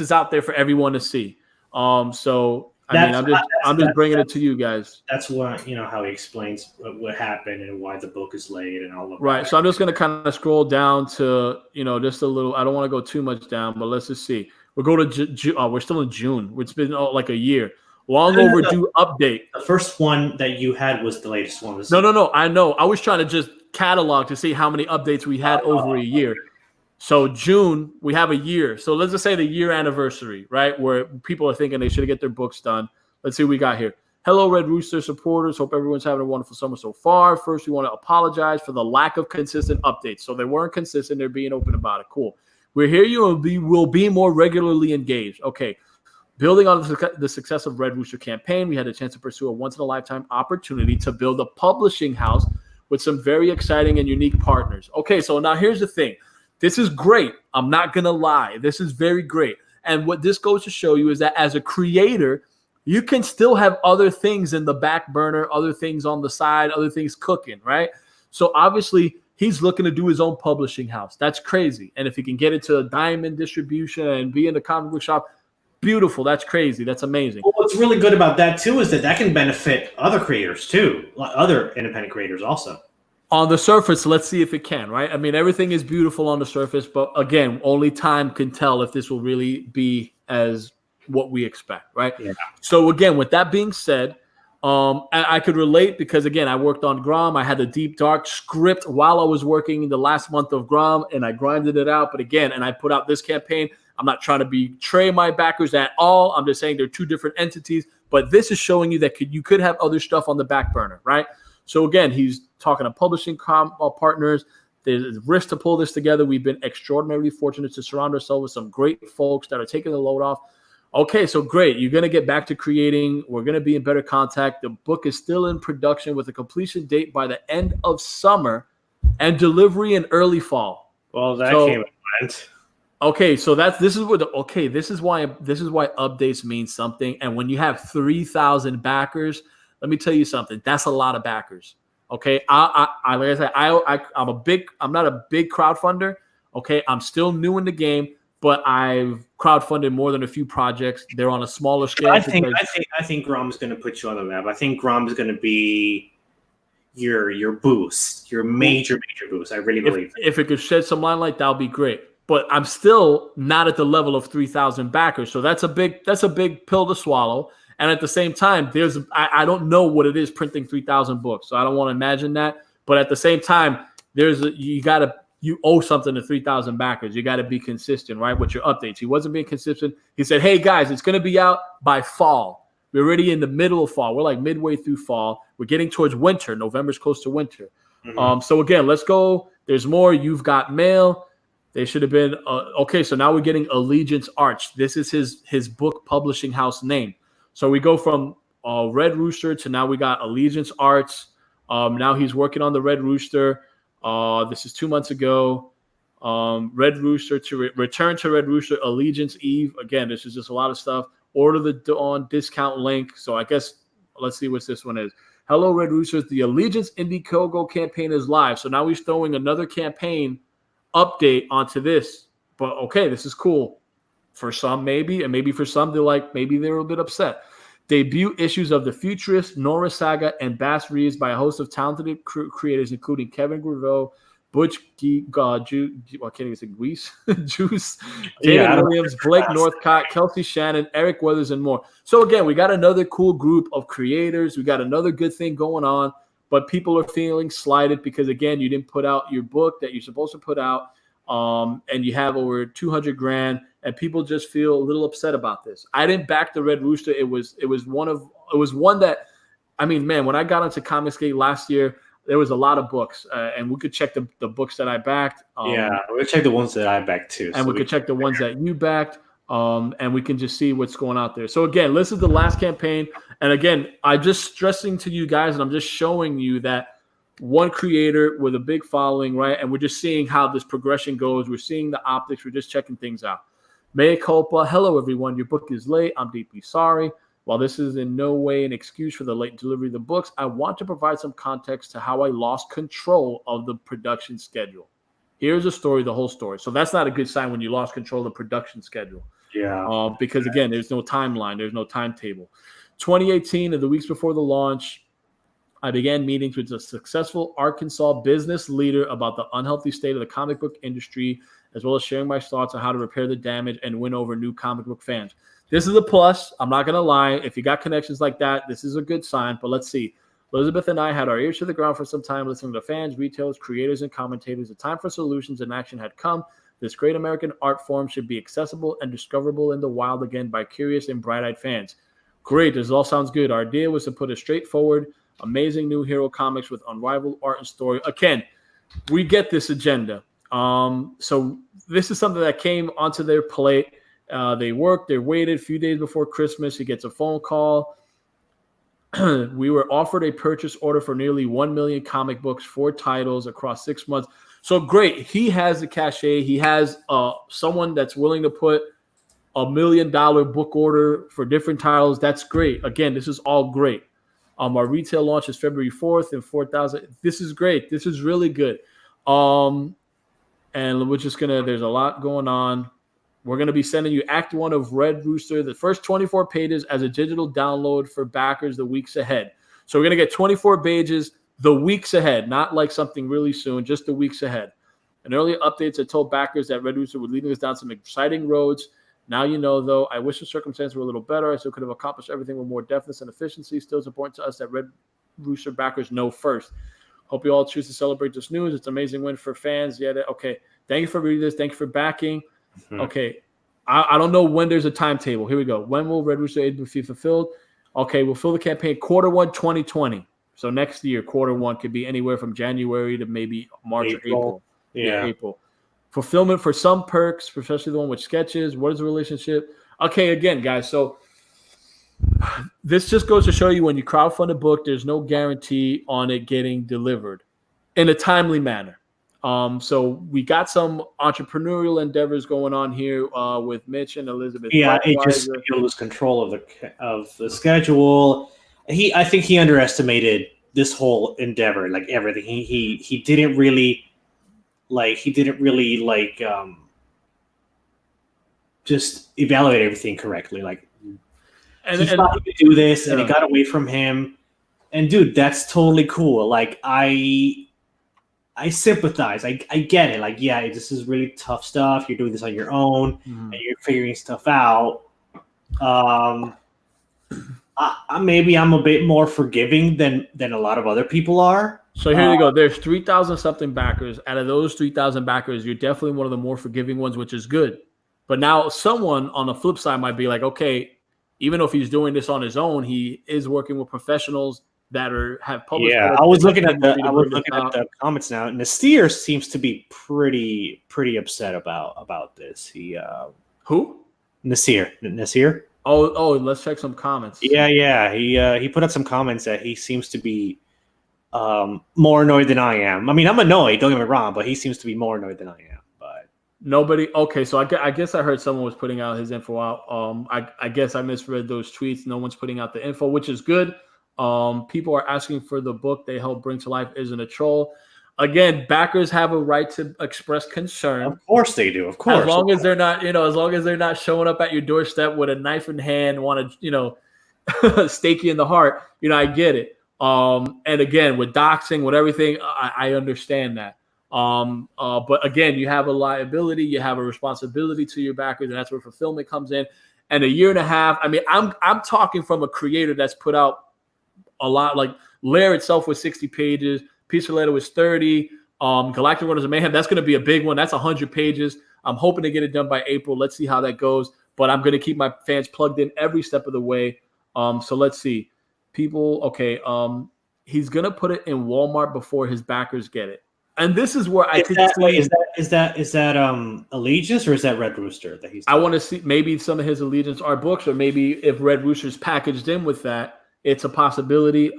is out there for everyone to see. So I mean, I'm just bringing it to you guys. That's what how he explains what happened and why the book is late and all of that. Right. So I'm just going to kind of scroll down to just a little. I don't want to go too much down, but let's just see. We'll go to we're still in June. It's been like a year. Long overdue update. The first one that you had was the latest one. No. I know. I was trying to just catalog to see how many updates we had over a year. So June, we have a year. So let's just say the year anniversary, right? Where people are thinking they should get their books done. Let's see what we got here. Hello, Red Rooster supporters. Hope everyone's having a wonderful summer so far. First, we want to apologize for the lack of consistent updates. So they weren't consistent. They're being open about it. Cool. We're here. Will be more regularly engaged. Okay. Building on the success of Red Rooster campaign, we had a chance to pursue a once-in-a-lifetime opportunity to build a publishing house with some very exciting and unique partners. Okay, so now here's the thing. This is great. I'm not going to lie. This is very great. And what this goes to show you is that as a creator, you can still have other things in the back burner, other things on the side, other things cooking, right? So obviously, he's looking to do his own publishing house. That's crazy. And if he can get into diamond distribution and be in the comic book shop, beautiful. That's crazy. That's amazing. Well, what's really good about that, too, is that can benefit other creators, too, other independent creators also. On the surface, let's see if it can, right? I mean, everything is beautiful on the surface, but again, only time can tell if this will really be as what we expect, right? Yeah. So again, with that being said, I could relate because again, I worked on Grom. I had the Deep Dark script while I was working in the last month of Grom, and I grinded it out. But again, and I put out this campaign. I'm not trying to betray my backers at all. I'm just saying they're two different entities, but this is showing you that you could have other stuff on the back burner, right? So again, he's talking to publishing partners. There's risk to pull this together. We've been extraordinarily fortunate to surround ourselves with some great folks that are taking the load off. Okay, so great. You're going to get back to creating. We're going to be in better contact. The book is still in production with a completion date by the end of summer and delivery in early fall. Well, that came and went. Okay, so this is why updates mean something. And when you have 3,000 backers, let me tell you something. That's a lot of backers. Okay, like I said, I'm not a big crowdfunder. Okay, I'm still new in the game, but I've crowdfunded more than a few projects. They're on a smaller scale. I think Grom's going to put you on the map. I think Grom is going to be your boost, your major boost. I really believe. If it could shed some limelight, that would be great. but I'm still not at the level of 3,000 backers. So that's a big pill to swallow. And at the same time, I don't know what it is printing 3,000 books. So I don't want to imagine that. But at the same time, you owe something to 3,000 backers. You got to be consistent, right, with your updates. He wasn't being consistent. He said, hey, guys, it's going to be out by fall. We're already in the middle of fall. We're like midway through fall. We're getting towards winter. November's close to winter. Mm-hmm. So, again, let's go. There's more. You've got mail. They should have been okay. So now we're getting Allegiance Arch. This is his book publishing house name. So we go from Red Rooster to now we got Allegiance Arch. Now he's working on the Red Rooster. This is 2 months ago. Red Rooster to return to Red Rooster. Allegiance Eve. Again, this is just a lot of stuff. Order the Dawn discount link. So I guess let's see what this one is. Hello, Red Roosters. The Allegiance Indiegogo campaign is live. So now he's throwing another campaign update onto this. But okay, this is cool. For some, maybe, and maybe for some, maybe they're a bit upset. Debut issues of The Futurist, Nora Saga, and Bass Reeves by a host of talented creators, including Kevin Graveau, Butch Juice, David Williams, Blake Northcott, Kelsey Shannon, Eric Weathers, and more. So again, we got another cool group of creators. We got another good thing going on, but people are feeling slighted because, again, you didn't put out your book that you're supposed to put out, and you have over $200,000. And people just feel a little upset about this. I didn't back the Red Rooster. It was one that, I mean, man, when I got into Comicsgate last year, there was a lot of books, and we could check the books that I backed. We could check the ones that I backed too, and we could check the ones that you backed, and we can just see what's going out there. So again, this is the last campaign, and again, I'm just stressing to you guys, and I'm just showing you that one creator with a big following, right? And we're just seeing how this progression goes. We're seeing the optics. We're just checking things out. Mea culpa. Hello, everyone. Your book is late. I'm deeply sorry. While this is in no way an excuse for the late delivery of the books, I want to provide some context to how I lost control of the production schedule. Here's a story, the whole story. So that's not a good sign when you lost control of the production schedule. Yeah. Because, again, there's no timeline. There's no timetable. 2018, in the weeks before the launch, I began meetings with a successful Arkansas business leader about the unhealthy state of the comic book industry, as well as sharing my thoughts on how to repair the damage and win over new comic book fans. This is a plus. I'm not going to lie. If you got connections like that, this is a good sign. But let's see. Elizabeth and I had our ears to the ground for some time, listening to fans, retailers, creators, and commentators. The time for solutions and action had come. This great American art form should be accessible and discoverable in the wild again by curious and bright-eyed fans. Great. This all sounds good. Our idea was to put a straightforward, amazing new hero comics with unrivaled art and story. Again, we get this agenda. So this is something that came onto their plate. They worked, they waited a few days before Christmas. He gets a phone call. We were offered a purchase order for nearly 1 million comic books, 4 titles across 6 months. So great. He has the cachet. He has someone that's willing to put $1 million book order for different titles. That's great. Again, this is all great. Our retail launch is February 4th and 4,000. This is great. This is really good. And we're just there's a lot going on. We're going to be sending you Act 1 of Red Rooster, the first 24 pages as a digital download for backers the weeks ahead. So we're going to get 24 pages the weeks ahead, not like something really soon, just the weeks ahead. And earlier updates had told backers that Red Rooster would leading us down some exciting roads. Now you know, though, I wish the circumstances were a little better. I still could have accomplished everything with more deftness and efficiency. Still, it's important to us that Red Rooster backers know first. Hope you all choose to celebrate this news. It's an amazing win for fans. Yeah, okay. Thank you for reading this. Thank you for backing. Mm-hmm. Okay. I don't know when there's a timetable. Here we go. When will Red Rooster be fulfilled? Okay, we'll fill the campaign Q1 2020. So next year, Q1 could be anywhere from January to maybe March or April. Yeah, April. Fulfillment for some perks, especially the one with sketches. What is the relationship? Okay, again, guys. So this just goes to show you when you crowdfund a book, there's no guarantee on it getting delivered in a timely manner. So we got some entrepreneurial endeavors going on here with Mitch and Elizabeth. Yeah, it just lose control of the schedule. I think he underestimated this whole endeavor, like everything. He didn't really just evaluate everything correctly. Like, he thought he could do this, and it got away from him. And dude, that's totally cool. Like, I sympathize. I get it. Like, yeah, this is really tough stuff. You're doing this on your own, and you're figuring stuff out. Maybe I'm a bit more forgiving than a lot of other people are. So here you go. There's 3,000 something backers. Out of those 3,000 backers, you're definitely one of the more forgiving ones, which is good. But now someone on the flip side might be like, okay, even if he's doing this on his own, he is working with professionals that have published. Yeah, I was looking at the comments now, and Nasir seems to be pretty upset about this. Who? Nasir. Oh, let's check some comments. Yeah. He put up some comments that he seems to be more annoyed than I am. I mean, I'm annoyed, don't get me wrong, but he seems to be more annoyed than I am. But nobody. Okay, so I guess I heard someone was putting out his info out. I guess I misread those tweets. No one's putting out the info, which is good. People are asking for the book they help bring to life isn't a troll. Again, backers have a right to express concern. Of course they do. Of course. As long as they're not showing up at your doorstep with a knife in hand, want to, stake you in the heart. I get it. And again, with doxing, with everything, I understand that. But again, you have a liability, you have a responsibility to your backers, and that's where fulfillment comes in. And a year and a half. I mean, I'm talking from a creator that's put out a lot. Like Lair itself was 60 pages. Pizza Letter was 30. Galactic Runners of Mayhem, that's going to be a big one. That's 100 pages. I'm hoping to get it done by April. Let's see how that goes. But I'm going to keep my fans plugged in every step of the way. So let's see. People, okay. He's going to put it in Walmart before his backers get it. And this is where I could see. Is that Allegiance or is that Red Rooster that he's doing? I want to see maybe some of his Allegiance are books, or maybe if Red Rooster's packaged in with that, it's a possibility.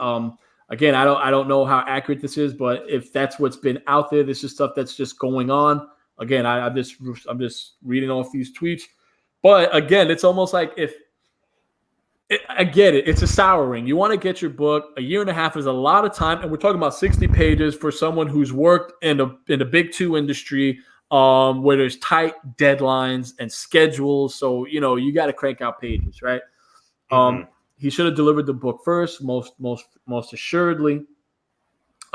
Again, I don't know how accurate this is, but if that's what's been out there, this is stuff that's just going on. Again, I'm just reading off these tweets. But again, it's almost like I get it. It's a souring. You want to get your book. A year and a half is a lot of time, and we're talking about 60 pages for someone who's worked in the big two industry, where there's tight deadlines and schedules. So you got to crank out pages, right? He should have delivered the book first, most assuredly.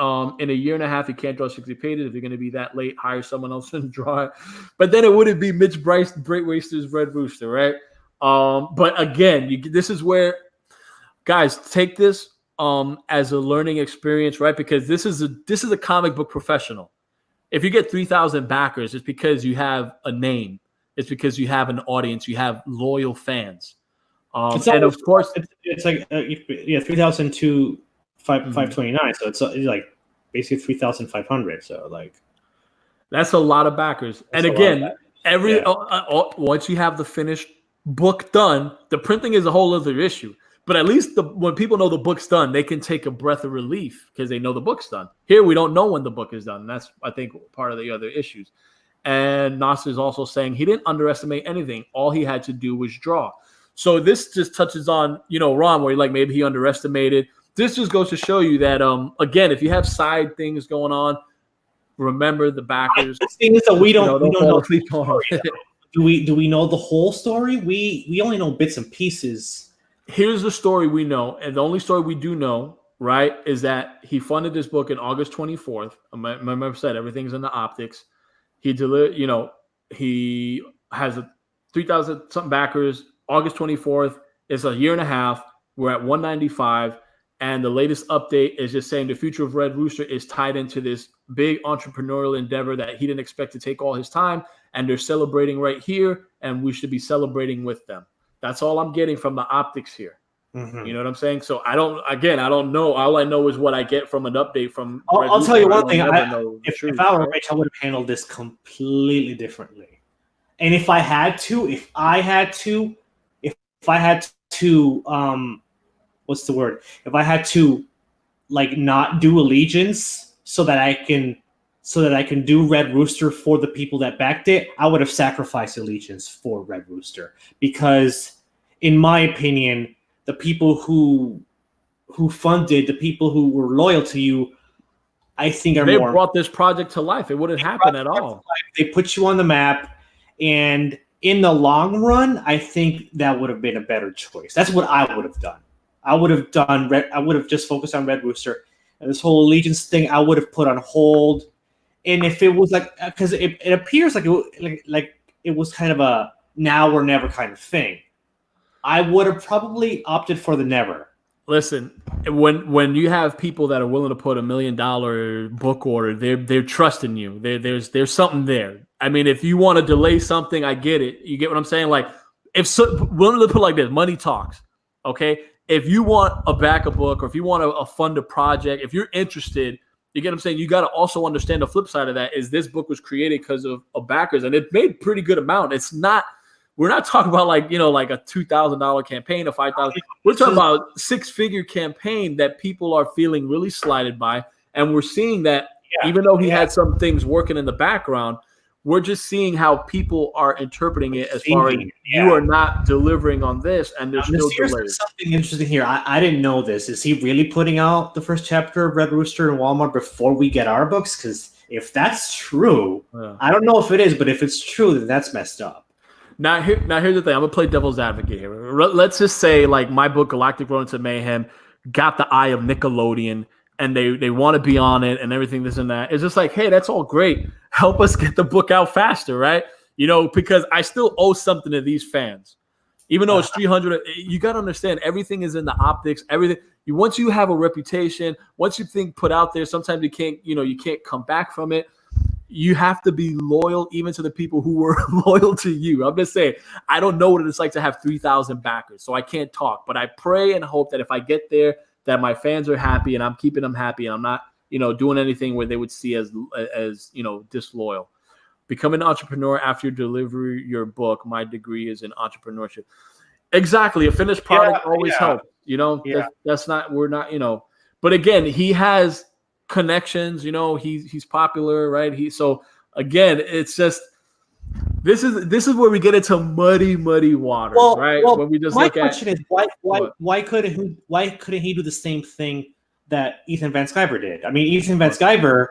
In a year and a half, you can't draw 60 pages. If you're going to be that late, hire someone else and draw it. But then it wouldn't be Mitch Bryce, Great Waster's Red Rooster, right? But again, this is where, guys, take this as a learning experience, right? Because this is a comic book professional. If you get 3,000 backers, it's because you have a name. It's because you have an audience. You have loyal fans. And of course, it's like 3,000 to 529. So it's like basically 3,500. So like that's a lot of backers. And again, once you have the finished book done, the printing is a whole other issue. But at least when people know the book's done, they can take a breath of relief because they know the book's done. Here, we don't know when the book is done. That's, I think, part of the other issues. And Nasser is also saying he didn't underestimate anything. All he had to do was draw. So this just touches on, Ron, where maybe he underestimated. This just goes to show you that, again, if you have side things going on, remember the backers. The thing is that we don't know the story. Do we know the whole story? We only know bits and pieces. Here's the story we know, and the only story we do know, right, is that he funded this book in August 24th. Remember I said everything's in the optics. He delivered, he has 3,000 something backers. August 24th. It's a year and a half. We're at 195. And the latest update is just saying the future of Red Rooster is tied into this big entrepreneurial endeavor that he didn't expect to take all his time. And they're celebrating right here. And we should be celebrating with them. That's all I'm getting from the optics here. Mm-hmm. You know what I'm saying? So I don't know. All I know is what I get from an update from I'll tell you one thing. If I were Rich, I would have handled this completely differently. And if I had to, what's the word? If I had to not do Allegiance so that I can do Red Rooster for the people that backed it, I would have sacrificed Allegiance for Red Rooster. Because in my opinion, the people who funded, the people who were loyal to you, I think they brought this project to life. It wouldn't happen at all. They put you on the map, and in the long run, I think that would have been a better choice. That's what I would have done. I would have just focused on Red Rooster. And this whole Allegiance thing, I would have put on hold And if it was like, because it appears like like it was kind of a now or never kind of thing, I would have probably opted for the never. Listen, when you have people that are willing to put $1 million book order, they're trusting you. There's something there. I mean, if you want to delay something, I get it. You get what I'm saying? Like, willing to put like this, money talks. Okay, if you want a backup book, or if you want to fund a project, if you're interested, you get what I'm saying. You got to also understand the flip side of that is this book was created because of backers, and it made pretty good amount. It's not. We're not talking about like a $2,000 campaign or $5,000. We're talking about six-figure campaign that people are feeling really slighted by, and we're seeing that even though he had some things working in the background, we're just seeing how people are interpreting it as far as you are not delivering on this, and there's still delays. Something interesting here. I didn't know this. Is he really putting out the first chapter of Red Rooster in Walmart before we get our books? Because if that's true, I don't know if it is, but if it's true, then that's messed up. Now here's the thing. I'm gonna play devil's advocate here. Let's just say like my book Galactic Rodents of Mayhem got the eye of Nickelodeon, and they want to be on it and everything, this and that. It's just like, hey, that's all great. Help us get the book out faster, right? Because I still owe something to these fans, even though it's 300. You got to understand, everything is in the optics. Everything. Once you have a reputation, once you think put out there, sometimes you can't come back from it. You have to be loyal even to the people who were loyal to you. I'm just saying, I don't know what it's like to have 3,000 backers, so I can't talk. But I pray and hope that if I get there, that my fans are happy and I'm keeping them happy and I'm not, doing anything where they would see as disloyal. Become an entrepreneur after you deliver your book. My degree is in entrepreneurship. Exactly. A finished product always helps. That's not, we're not, but again, he has connections, he's popular, right? So again, it's just this is where we get into muddy waters, right? When we just my question is why couldn't he do the same thing that Ethan Van Sciver did? I mean, Ethan Van Sciver,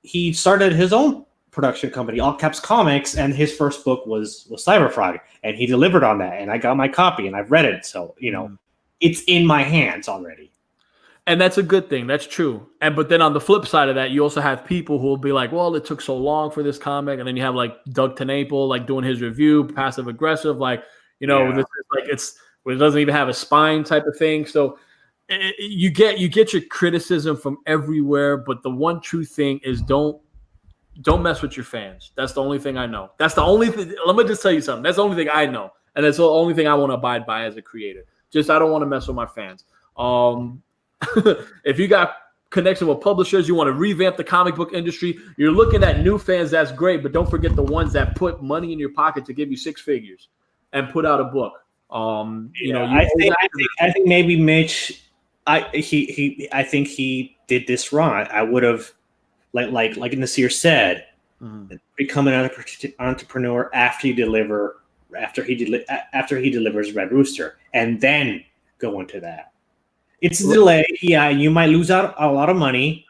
he started his own production company, All Caps Comics, and his first book was Cyberfrog, and he delivered on that, and I got my copy and I've read it, so it's in my hands already. And that's a good thing. That's true. But then on the flip side of that, you also have people who will be like, well, it took so long for this comic. And then you have like Doug TenNapel, like doing his review, passive aggressive, like, this is like it doesn't even have a spine type of thing. So you get your criticism from everywhere. But the one true thing is don't mess with your fans. That's the only thing I know. That's the only thing. Let me just tell you something. That's the only thing I know. And that's the only thing I want to abide by as a creator. Just, I don't want to mess with my fans. If you got connection with publishers, you want to revamp the comic book industry, you're looking at new fans, that's great, but don't forget the ones that put money in your pocket to give you six figures and put out a book. I think maybe Mitch, I think he did this wrong. I would have like Nasir said, become an entrepreneur after he delivers Red Rooster, and then go into that. It's a delay. Yeah, you might lose out a lot of money,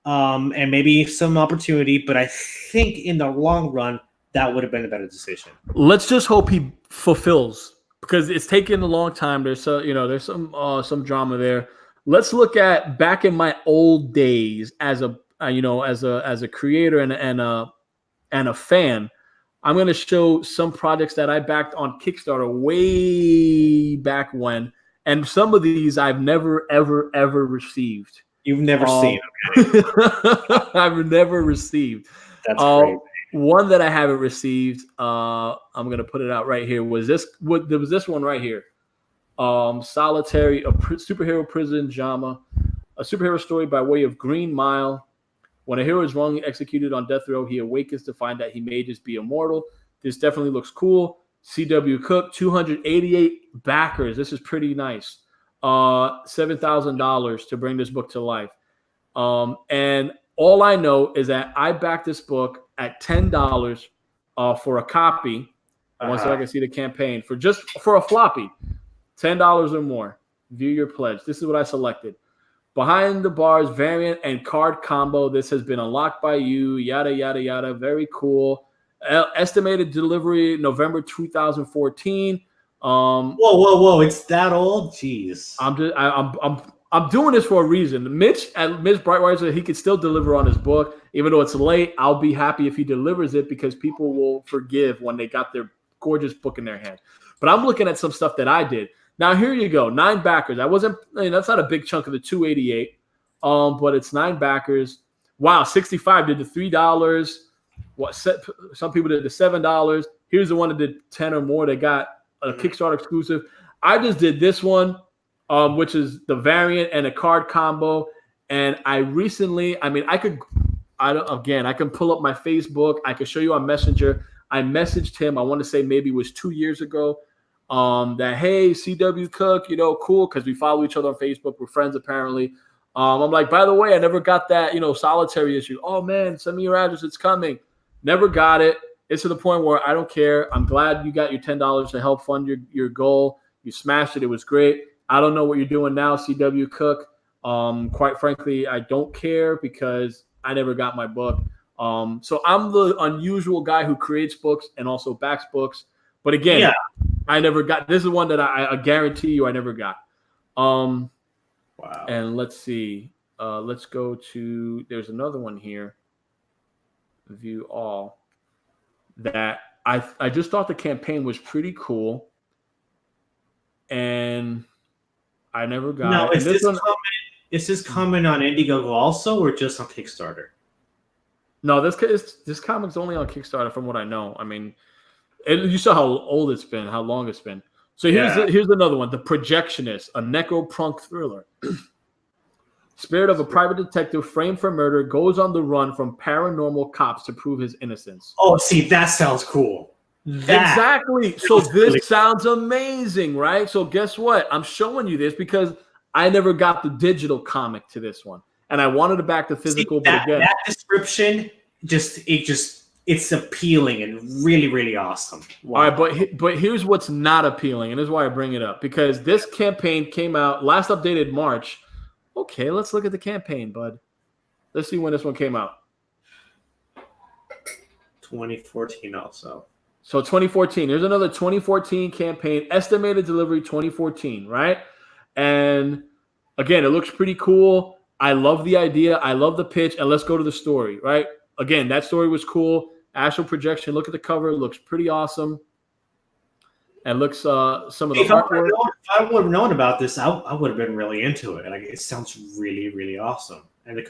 and maybe some opportunity. But I think in the long run, that would have been a better decision. Let's just hope he fulfills, because it's taken a long time. There's some drama there. Let's look at back in my old days as a creator and a fan. I'm going to show some projects that I backed on Kickstarter way back when. And some of these I've never, ever, ever received. You've never seen? Okay. I've never received. That's great. One that I haven't received, I'm going to put it out right here, was this. There was this one right here. Solitary, a superhero prison drama, a superhero story by way of Green Mile. When a hero is wrongly executed on death row, he awakens to find that he may just be immortal. This definitely looks cool. C.W. Cook, 288 backers. This is pretty nice. $7,000 to bring this book to life. And all I know is that I backed this book at $10 for a copy. Once I can see the campaign for a floppy, $10 or more. View your pledge. This is what I selected. Behind the bars variant and card combo. This has been unlocked by you. Yada yada yada. Very cool. Estimated delivery November 2014. Whoa! It's that old? Jeez. I'm doing this for a reason. Mitch Brightwire said he could still deliver on his book. Even though it's late, I'll be happy if he delivers it because people will forgive when they got their gorgeous book in their hand. But I'm looking at some stuff that I did. Now, here you go. 9 backers. That's not a big chunk of the 288, but it's 9 backers. Wow, 65 did the $3. Some people did the $7. Here's the one that did 10 or more. They got a Kickstarter exclusive. I just did this one. Which is the variant and a card combo. And I can pull up my Facebook. I can show you on Messenger. I messaged him, I want to say maybe it was 2 years ago, that, hey, CW Cook, cool, because we follow each other on Facebook. We're friends, apparently. I'm like, by the way, I never got that, solitary issue. Oh, man, send me your address. It's coming. Never got it. It's to the point where I don't care. I'm glad you got your $10 to help fund your goal. You smashed it. It was great. I don't know what you're doing now, CW Cook. Quite frankly, I don't care because I never got my book. So I'm the unusual guy who creates books and also backs books. But again, I never got. This is one that I guarantee you I never got. Wow. And let's see. Let's go to. There's another one here. View all. That I just thought the campaign was pretty cool, and I never got. Now, is this coming on Indiegogo also, or just on Kickstarter? No, this comic's only on Kickstarter, from what I know. I mean, you saw how old it's been, how long it's been. So here's another one: The Projectionist, a necropunk thriller. Spirit of a private detective framed for murder goes on the run from paranormal cops to prove his innocence. Oh, see, that sounds cool. Exactly. So this sounds amazing, right? So guess what? I'm showing you this because I never got the digital comic to this one, and I wanted to back the physical. But again, that description it's appealing and really, really awesome. Wow. All right, but here's what's not appealing, and this is why I bring it up, because this campaign came out last updated March. Okay, let's look at the campaign, bud. Let's see when this one came out. 2014 also. So 2014. There's another 2014 campaign. Estimated delivery 2014, right? And again, it looks pretty cool. I love the idea. I love the pitch. And let's go to the story, right? Again, that story was cool. Astral projection. Look at the cover. It looks pretty awesome. And looks some of the artwork. If I would have known about this, I would have been really into it. Like, it sounds really, really awesome. And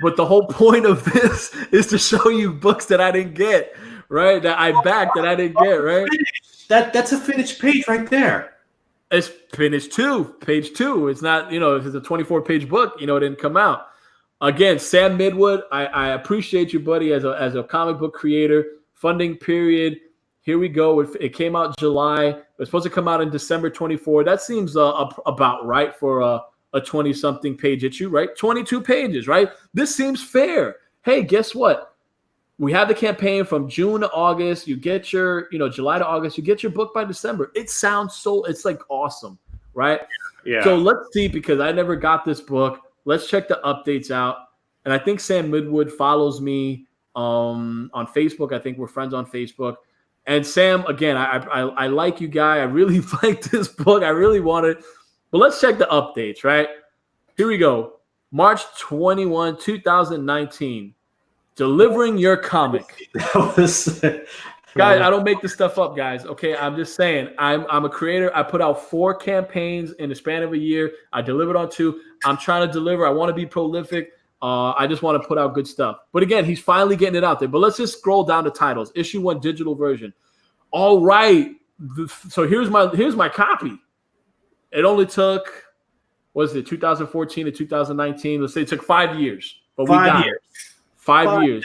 but the whole point of this is to show you books that I didn't get, right? That I backed that I didn't get, right? That's a finished page right there. It's finished page 2. It's not, if it's a 24-page book, it didn't come out. Again, Sam Midwood, I appreciate you, buddy, as a comic book creator. Funding period. Here we go. It came out July. It was supposed to come out in December 24. That seems about right for a 20-something page issue, right? 22 pages, right? This seems fair. Hey, guess what? We have the campaign from June to August. You get your, July to August. You get your book by December. It sounds it's like awesome, right? Yeah. So let's see, because I never got this book. Let's check the updates out. And I think Sam Midwood follows me on Facebook. I think we're friends on Facebook. And Sam, again, I like you, guy. I really like this book. I really want it. But let's check the updates, right? Here we go. March 21, 2019. Delivering your comic. Guys, I don't make this stuff up, guys. Okay, I'm just saying. I'm a creator. I put out 4 campaigns in the span of a year. I delivered on 2. I'm trying to deliver. I want to be prolific. I just want to put out good stuff. But again, he's finally getting it out there. But let's just scroll down to titles. Issue 1 digital version. All right. So here's my copy. It only took, 2014 to 2019? Let's say it took 5 years. But 5 years. 5 years.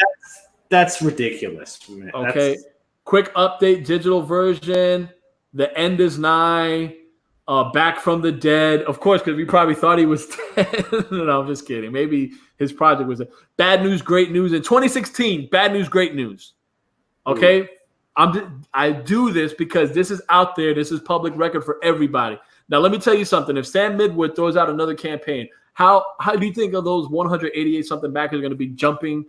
That's ridiculous, man. Okay. Quick update, digital version. The end is nigh. Back from the dead. Of course, because we probably thought he was dead. No, I'm just kidding. Maybe his project was bad news, great news. In 2016, bad news, great news. Okay? I do this because this is out there. This is public record for everybody. Now, let me tell you something. If Sam Midwood throws out another campaign, how do you think of those 188-something backers are going to be jumping,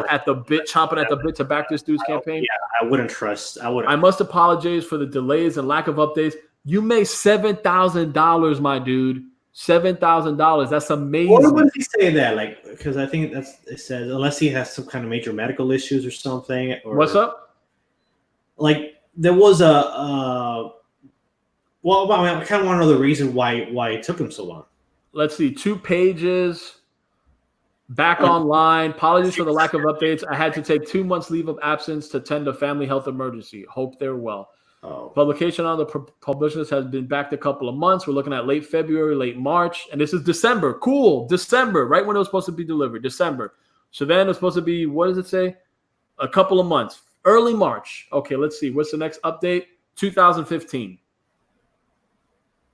at the bit, chomping at the bit to back this dude's campaign? Yeah, I wouldn't trust. I must apologize for the delays and lack of updates. You made $7,000, my dude. $7,000. That's amazing. What does he say that? Like, because I think it says unless he has some kind of major medical issues or something. Or, What's up? Like there was well, I mean, I kind of want to know the reason why it took him so long. Let's see, 2 pages. Back online. Apologies for the lack of updates. I had to take 2 months leave of absence to tend a family health emergency. Hope they're well. Oh. Publication on the publishers has been backed a couple of months. We're looking at late February, late March, and this is December. Cool, December, right when it was supposed to be delivered, December. So then it's supposed to be, what does it say? A couple of months, early March. Okay, let's see. What's the next update? 2015.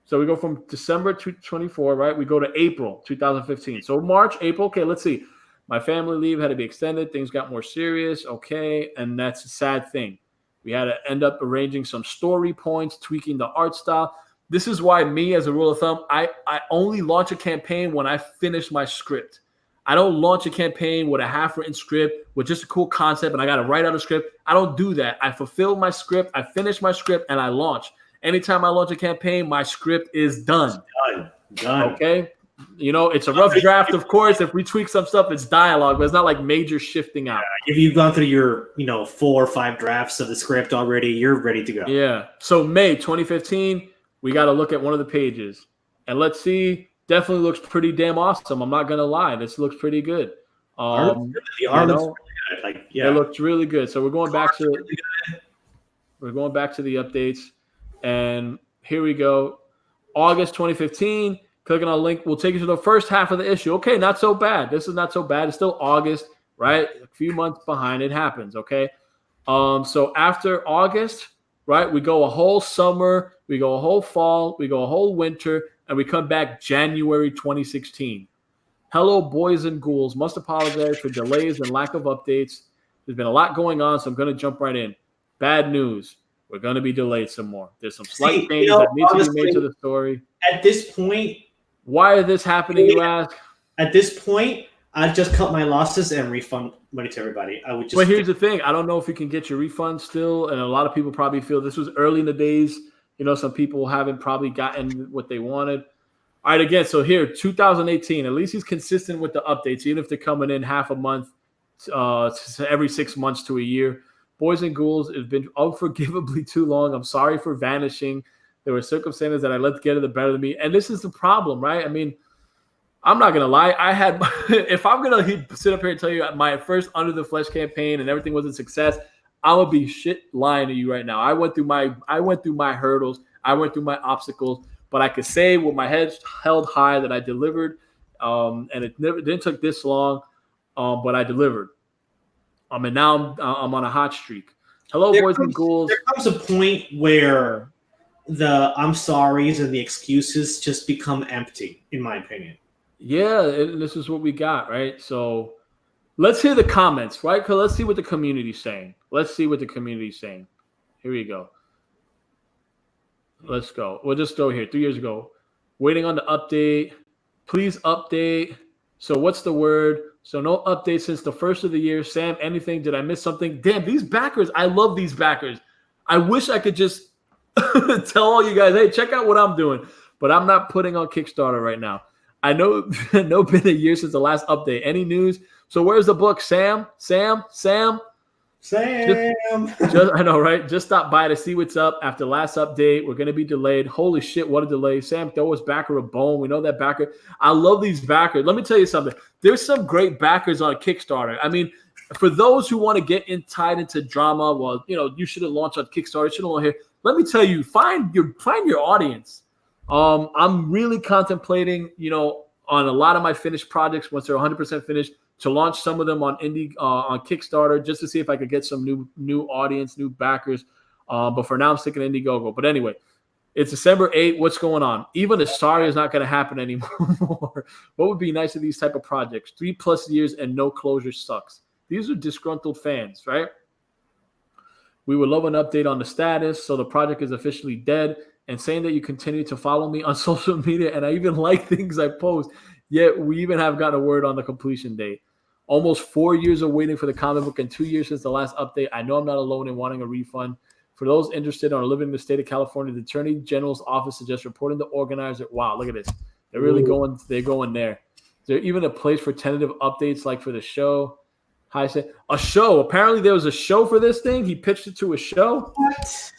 So we go from December 24, right? We go to April 2015. So March, April. Okay, let's see. My family leave had to be extended. Things got more serious. Okay, and that's a sad thing. We had to end up arranging some story points, tweaking the art style. This is why me, as a rule of thumb, I only launch a campaign when I finish my script. I don't launch a campaign with a half-written script with just a cool concept and I got to write out a script. I don't do that. I fulfill my script, I finish my script, and I launch. Anytime I launch a campaign, my script is done. Done. Okay? You know, it's a rough draft, of course. If we tweak some stuff, it's dialogue, but it's not like major shifting out. If you've gone through your, 4 or 5 drafts of the script already, you're ready to go. Yeah. So May 2015, we got to look at one of the pages. And let's see. Definitely looks pretty damn awesome. I'm not going to lie. This looks pretty good. The art looks really good. It looks really good. So we're going back to the updates. And here we go. August 2015. Clicking on a link will take you to the first half of the issue. Okay, not so bad. This is not so bad. It's still August, right? A few months behind. It happens, okay? So after August, right, we go a whole summer, we go a whole fall, we go a whole winter, and we come back January 2016. Hello, boys and ghouls. Must apologize for delays and lack of updates. There's been a lot going on, so I'm going to jump right in. Bad news. We're going to be delayed some more. There's some slight changes that need to be made to the story. At this point, why is this happening, you ask? At this point, I'd just cut my losses and refund money to everybody. I would just. But here's the thing: I don't know if you can get your refund still, and a lot of people probably feel this was early in the days. You know, some people haven't probably gotten what they wanted. All right, again, so here, 2018. At least he's consistent with the updates, even if they're coming in half a month, every 6 months to a year. Boys and ghouls, it's been unforgivably too long. I'm sorry for vanishing. There were circumstances that I let get the better than me. And this is the problem, right? I mean, I'm not going to lie. If I'm going to sit up here and tell you my first Under the Flesh campaign and everything was a success, I'm going to be shit lying to you right now. I went through my hurdles. I went through my obstacles. But I could say with my head held high that I delivered. And it didn't take this long, but I delivered. And now I'm on a hot streak. Hello, boys and ghouls. There comes a point where the I'm sorries and the excuses just become empty, in my opinion. Yeah, and this is what we got, right? So let's hear the comments, right? Because let's see what the community's saying. Here we go. Let's go. We'll just go here. 3 years ago. Waiting on the update. Please update. So what's the word? So no update since the first of the year. Sam, anything? Did I miss something? Damn, these backers. I love these backers. I wish I could just tell all you guys, hey, check out what I'm doing. But I'm not putting on Kickstarter right now. I know been a year since the last update. Any news? So where's the book, Sam? I know, right? Just stop by to see what's up after last update. We're going to be delayed. Holy shit, what a delay. Sam, throw us backer a bone. We know that backer. I love these backers. Let me tell you something. There's some great backers on Kickstarter. I mean, for those who want to get tied into drama, well, you should have launched on Kickstarter. You should have launched here. Let me tell you, find your audience. I'm really contemplating, on a lot of my finished projects, once they're 100% finished, to launch some of them on on Kickstarter just to see if I could get some new audience, new backers. But for now, I'm sticking Indiegogo. But anyway, it's December 8th. What's going on? Even the sorry is not going to happen anymore. What would be nice of these type of projects? 3+ years and no closure sucks. These are disgruntled fans, right? We would love an update on the status. So the project is officially dead, and saying that you continue to follow me on social media and I even like things I post. Yet we even have gotten a word on the completion date. Almost 4 years of waiting for the comic book and 2 years since the last update. I know I'm not alone in wanting a refund. For those interested or living in the state of California, the Attorney General's office suggests reporting the organizer. Wow, look at this. They're really they're going there. Is there even a place for tentative updates like for the show? Hi, say a show. Apparently there was a show for this thing. He pitched it to a show. What?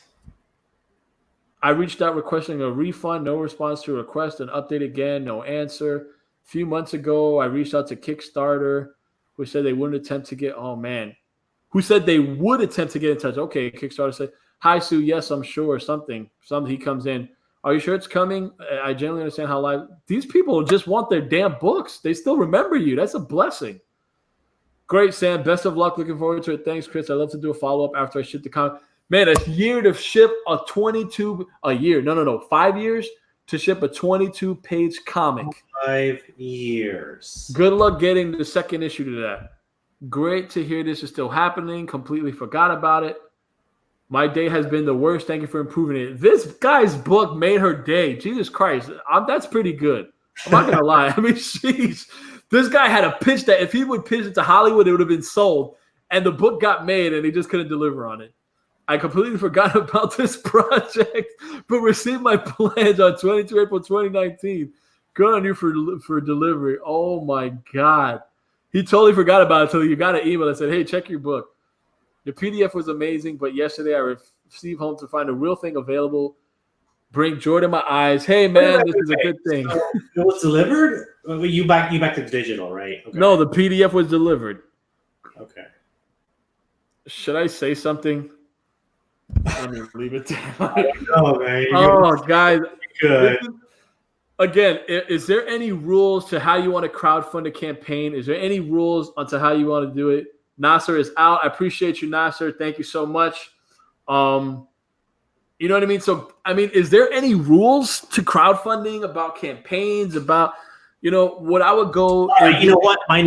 I reached out requesting a refund. No response to request. An update again. No answer. A few months ago, I reached out to Kickstarter, who said they wouldn't attempt to get. Oh man, who said they would attempt to get in touch? Okay, Kickstarter said, "Hi Sue. Yes, I'm sure." Something. He comes in. Are you sure it's coming? I genuinely understand how live these people just want their damn books. They still remember you. That's a blessing. Great, Sam. Best of luck. Looking forward to it. Thanks, Chris. I'd love to do a follow-up after I ship the comic. Man, a year to ship a 5 years to ship a 22-page comic. 5 years. Good luck getting the second issue to that. Great to hear this is still happening. Completely forgot about it. My day has been the worst. Thank you for improving it. This guy's book made her day. Jesus Christ. That's pretty good. I'm not going to lie. I mean, jeez. This guy had a pitch that if he would pitch it to Hollywood, it would have been sold. And the book got made, and he just couldn't deliver on it. I completely forgot about this project, but received my plans on 22 April 2019. Good on you for delivery. Oh, my God. He totally forgot about it until you got an email that said, hey, check your book. The PDF was amazing, but yesterday I received home to find a real thing available. Bring joy to my eyes. Hey, man, this is a good thing. So it was delivered? You back to digital, right? Okay. No, the PDF was delivered. Okay. Should I say something? Let me leave it there. Oh, man. Oh, guys. Good. Again, is there any rules to how you want to crowdfund a campaign? Is there any rules onto how you want to do it? Nasser is out. I appreciate you, Nasser. Thank you so much. You know what I mean? So, I mean, is there any rules to crowdfunding about campaigns, about, what I would go? You know what? You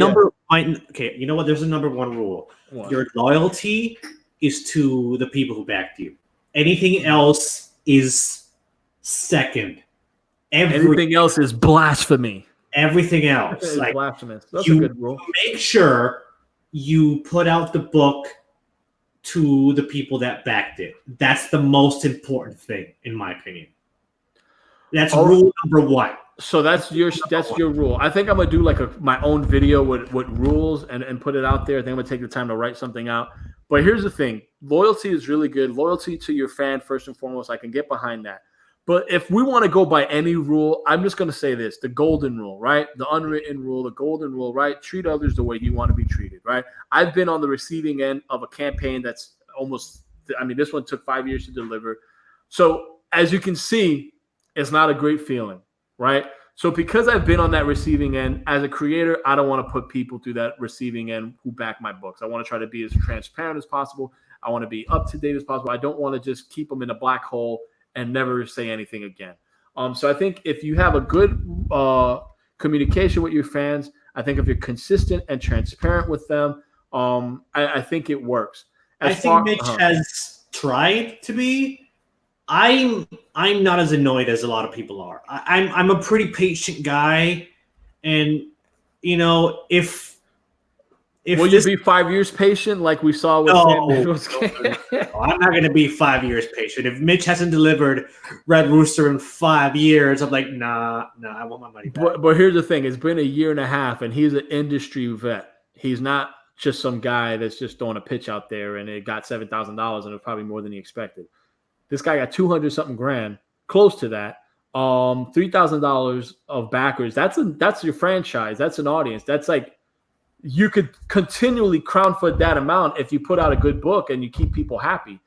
know what? There's a number one rule. What? Your loyalty is to the people who backed you. Anything else is second. Anything else is blasphemy. Everything else is blasphemous. That's a good rule. Make sure you put out the book to the people that backed it. That's the most important thing, in my opinion. That's rule number one. So that's your rule. I think I'm gonna do like my own video with rules and put it out there. I think I'm gonna take the time to write something out. But here's the thing: loyalty is really good. Loyalty to your fan first and foremost. I can get behind that. But if we want to go by any rule, I'm just going to say this, the golden rule, right? The unwritten rule, the golden rule, right? Treat others the way you want to be treated, right? I've been on the receiving end of a campaign that's this one took 5 years to deliver. So as you can see, it's not a great feeling, right? So because I've been on that receiving end, as a creator, I don't want to put people through that receiving end who back my books. I want to try to be as transparent as possible. I want to be up to date as possible. I don't want to just keep them in a black hole and never say anything again. So I think if you have a good communication with your fans, I think if you're consistent and transparent with them, I think it works. I think Mitch has tried to be. I'm not as annoyed as a lot of people are. I'm a pretty patient guy, and if will you be 5 years patient like we saw with I'm not going to be 5 years patient. If Mitch hasn't delivered Red Rooster in 5 years, I'm like, nah, I want my money back. But here's the thing. It's been a year and a half, and he's an industry vet. He's not just some guy that's just throwing a pitch out there, and it got $7,000, and it was probably more than he expected. This guy got 200-something grand, close to that. $3,000 of backers. That's your franchise. That's an audience. That's like, you could continually crowdfund that amount if you put out a good book and you keep people happy.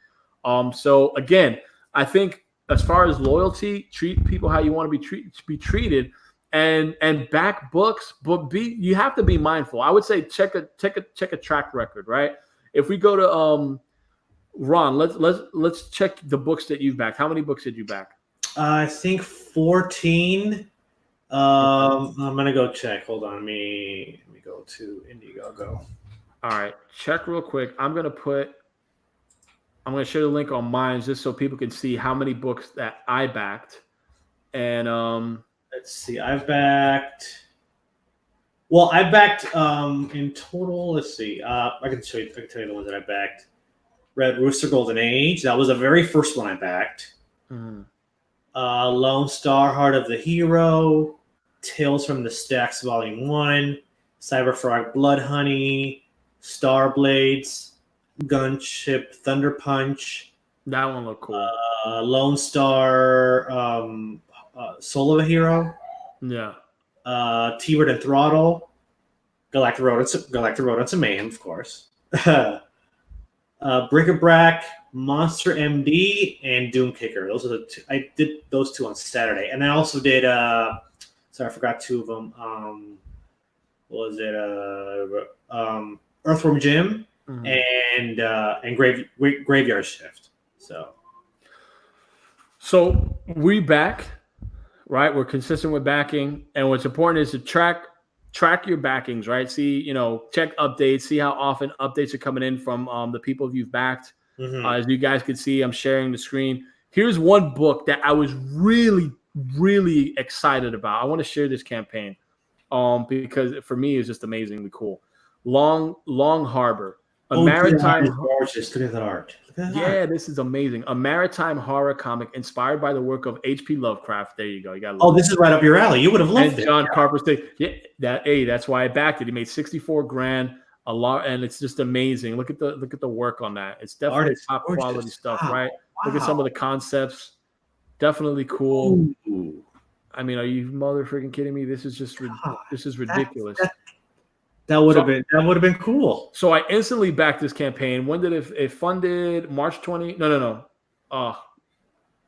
So again, I think as far as loyalty, treat people how you want to be treated, and back books, but you have to be mindful. I would say check a track record, right? If we go to Ron, let's check the books that you've backed. How many books did you back? I think 14. I'm gonna go check. Hold on, let me go to Indiegogo. All right, check real quick. I'm gonna share the link on mine just so people can see how many books that I backed. And let's see, I've backed. Well, I backed in total. Let's see. I can tell you the ones that I backed. Red Rooster Golden Age. That was the very first one I backed. Mm-hmm. Lone Star Heart of the Hero. Tales from the Stacks Volume 1, Cyberfrog Blood Honey, Starblades, Gunship Thunder Punch, That one looked cool. Lone Star, Soul of a Hero, Yeah. T-Word and Throttle, Galactic Rodents and Mayhem, of course. Bric-a-Brac, Monster MD, and Doom Kicker. Those are the two. I did those two on Saturday, and I also did. Sorry, I forgot two of them. What was it? Earthworm Jim and Graveyard Shift. So we back, right? We're consistent with backing, and what's important is to track your backings, right? See, check updates, see how often updates are coming in from the people you've backed. As you guys can see, I'm sharing the screen. Here's one book that I was really, really excited about. I want to share this campaign because for me, it's just amazingly cool. Long Harbor. Maritime. Gorgeous. Look at that art. Yeah, this is amazing. A maritime horror comic inspired by the work of H.P. Lovecraft. There you go. You got. This is right up your alley. You would have loved it. John Carpenter's thing. Yeah, that's why I backed it. He made $64,000. A lot, and it's just amazing. Look at the work on that. It's definitely top quality stuff, right? Wow. Look at some of the concepts. Definitely cool. Ooh. I mean, are you mother freaking kidding me? This is just this is ridiculous. That would have been cool. So I instantly backed this campaign. When did it funded? March 20? No. I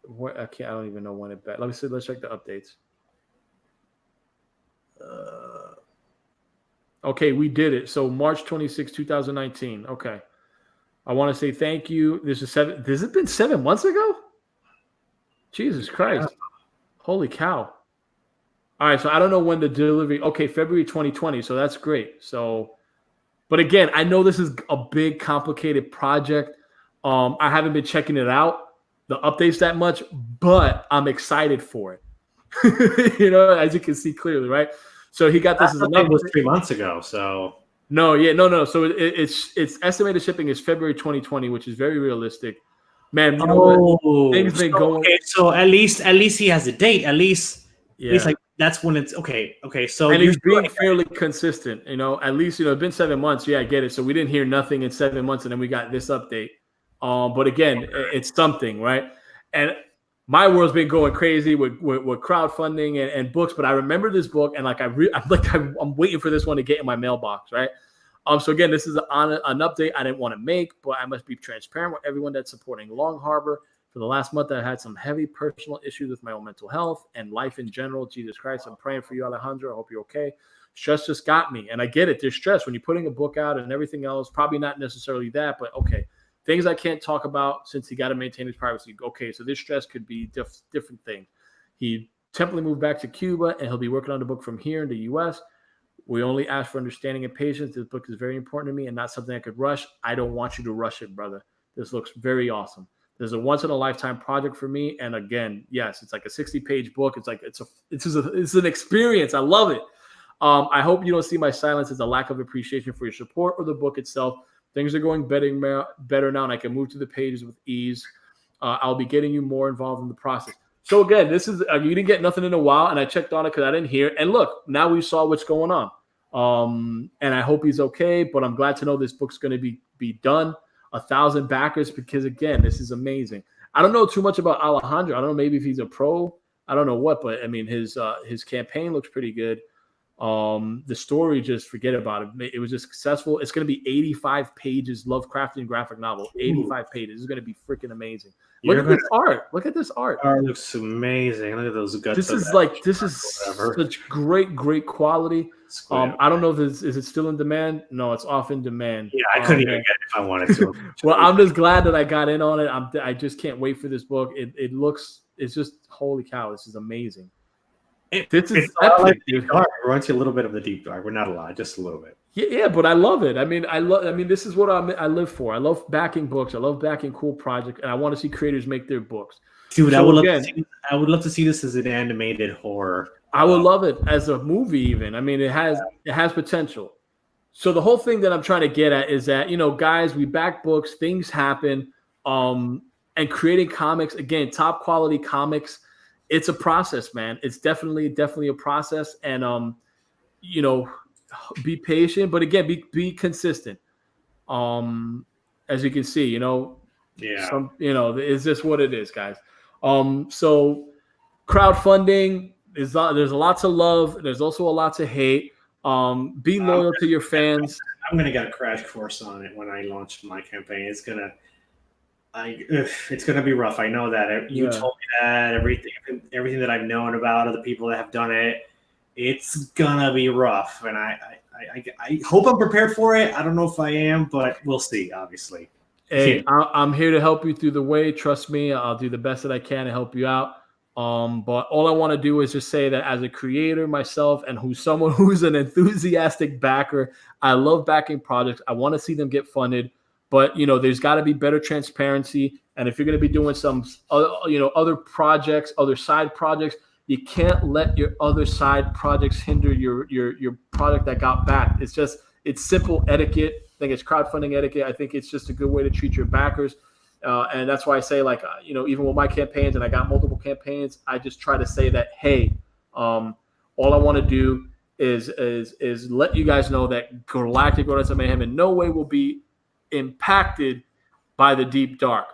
don't even know when it backed. Let's check the updates. Okay, we did it. So March 26, 2019. Okay. I want to say thank you. This is has it been 7 months ago? Jesus Christ. Yeah. Holy cow. All right, so I don't know when the delivery. Okay, February 2020. So that's great. So, but again, I know this is a big, complicated project. I haven't been checking it out, the updates that much, but I'm excited for it. As you can see clearly, right? So he got this as an was 3 months ago. So no. So it's estimated shipping is February 2020, which is very realistic. Man, things been going. Okay, so at least he has a date. At least like that's when it's okay. So and he's being fairly consistent. At least it's been 7 months. Yeah, I get it. So we didn't hear nothing in 7 months, and then we got this update. But again, it's something, right? And my world's been going crazy with crowdfunding and books, but I remember this book, and I'm waiting for this one to get in my mailbox, right? So again, this is an update I didn't want to make, but I must be transparent with everyone that's supporting Long Harbor. For the last month, I had some heavy personal issues with my own mental health and life in general. Jesus Christ, I'm praying for you, Alejandro. I hope you're okay. Stress just got me, and I get it. There's stress when you're putting a book out and everything else. Probably not necessarily that, but okay. Things I can't talk about since he got to maintain his privacy. Okay, so this stress could be different things. He temporarily moved back to Cuba, and he'll be working on the book from here in the U.S. We only ask for understanding and patience. This book is very important to me and not something I could rush. I don't want you to rush it, brother. This looks very awesome. This is a once-in-a-lifetime project for me. And again, yes, it's like a 60-page book. It's an experience. I love it. I hope you don't see my silence as a lack of appreciation for your support or the book itself. Things are going better now, and I can move to the pages with ease. I'll be getting you more involved in the process. So again, this is you didn't get nothing in a while, and I checked on it because I didn't hear. And look, now we saw what's going on. And I hope he's okay. But I'm glad to know this book's going to be done. 1,000 backers, because again, this is amazing. I don't know too much about Alejandro. I don't know, maybe if he's a pro. I don't know what, but I mean his campaign looks pretty good. The story, just forget about it. It was just successful. It's going to be 85 pages, Lovecraftian graphic novel. 85 pages. This is going to be freaking amazing. Look at this art. Look at this art. Art looks amazing. Look at those guts. This is such great quality. I don't know if is it still in demand? No, it's off in demand. Yeah, I couldn't even get it if I wanted to. Well, I'm just glad that I got in on it. I just can't wait for this book. It's just holy cow. This is amazing. This is like deep dark. It reminds you a little bit of the deep dark. We're not a lot, just a little bit. Yeah, but I love it. I mean, this is what I live for. I love backing books. I love backing cool projects, and I want to see creators make their books. Dude, I would love to see this as an animated horror. I would love it as a movie, even. I mean, it has potential. So the whole thing that I'm trying to get at is that, guys, we back books, things happen, and creating comics, again, top quality comics. it's a process, man. It's definitely a process, and be patient, but again, be consistent. As you can see, Yeah. is this what it is, guys? So crowdfunding there's lots of love. There's also a lot to hate. Be loyal to your fans. I'm gonna get a crash course on it when I launch my campaign. It's gonna be rough. I know that. You told me that everything that I've known about other people that have done it, it's gonna be rough. And I hope I'm prepared for it. I don't know if I am, but we'll see. Obviously. Hey, I'm here to help you through the way. Trust me, I'll do the best that I can to help you out. But all I want to do is just say that as a creator myself and who's someone who's an enthusiastic backer, I love backing projects. I want to see them get funded, but there's got to be better transparency. And if you're going to be doing some, other projects, other side projects, you can't let your other side projects hinder your product that got backed. It's simple etiquette. I think it's crowdfunding etiquette. I think it's just a good way to treat your backers. And that's why I say, even with my campaigns, and I got multiple campaigns, I just try to say that, hey, all I want to do is let you guys know that Galactic Rodents of Mayhem in no way will be impacted by the Deep Dark.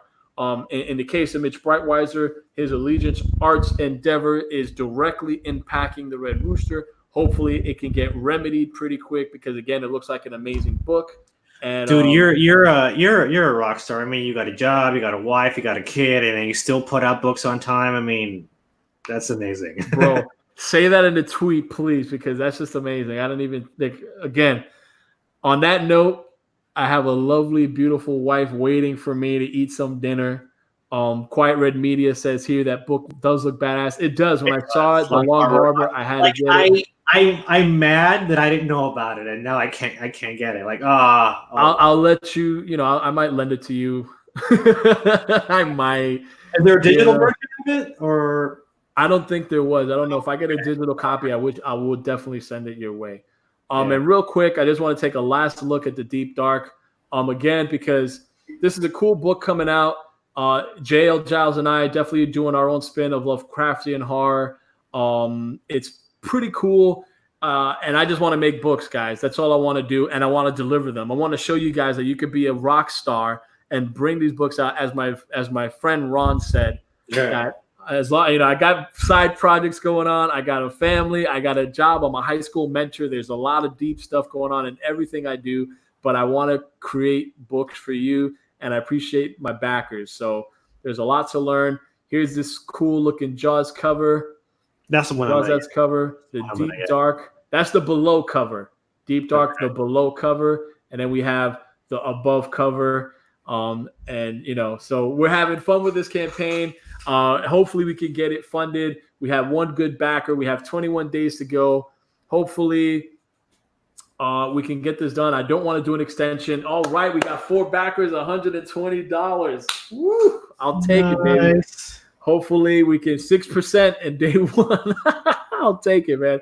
In the case of Mitch Breitweiser, his Allegiance Arts endeavor is directly impacting the Red Rooster. Hopefully, it can get remedied pretty quick because, again, it looks like an amazing book. And, dude, you're a rock star. I mean, you got a job, you got a wife, you got a kid, and then you still put out books on time. I mean, that's amazing, bro. Say that in the tweet, please, because that's just amazing. I don't even think. Again, on that note, I have a lovely, beautiful wife waiting for me to eat some dinner. Quiet Red Media says here that book does look badass. It does. When I saw it, The Long Harbor, I had to get it. I'm mad that I didn't know about it, and now I can't get it. I'll let you. I might lend it to you. I might. Is there a digital version of it, or I don't think there was. I don't know if I get a digital copy. I would definitely send it your way. And real quick, I just want to take a last look at the Deep Dark. Again, because this is a cool book coming out. JL Giles and I are definitely doing our own spin of Lovecraftian horror. It's pretty cool. And I just want to make books, guys. That's all I want to do. And I want to deliver them. I want to show you guys that you could be a rock star and bring these books out. As my friend Ron said, that as long, I got side projects going on. I got a family. I got a job. I'm a high school mentor. There's a lot of deep stuff going on in everything I do, but I want to create books for you. And I appreciate my backers. So there's a lot to learn. Here's this cool looking Jaws cover. That's the one. Jaws cover. The Deep Dark. That's the below cover. Deep Dark, the below cover, and then we have the above cover. So we're having fun with this campaign. Hopefully we can get it funded. We have one good backer. We have 21 days to go. Hopefully we can get this done. I don't want to do an extension. All right, we got 4 backers, $120. Woo! I'll take it, baby. Hopefully we can 6% in day 1. I'll take it, man.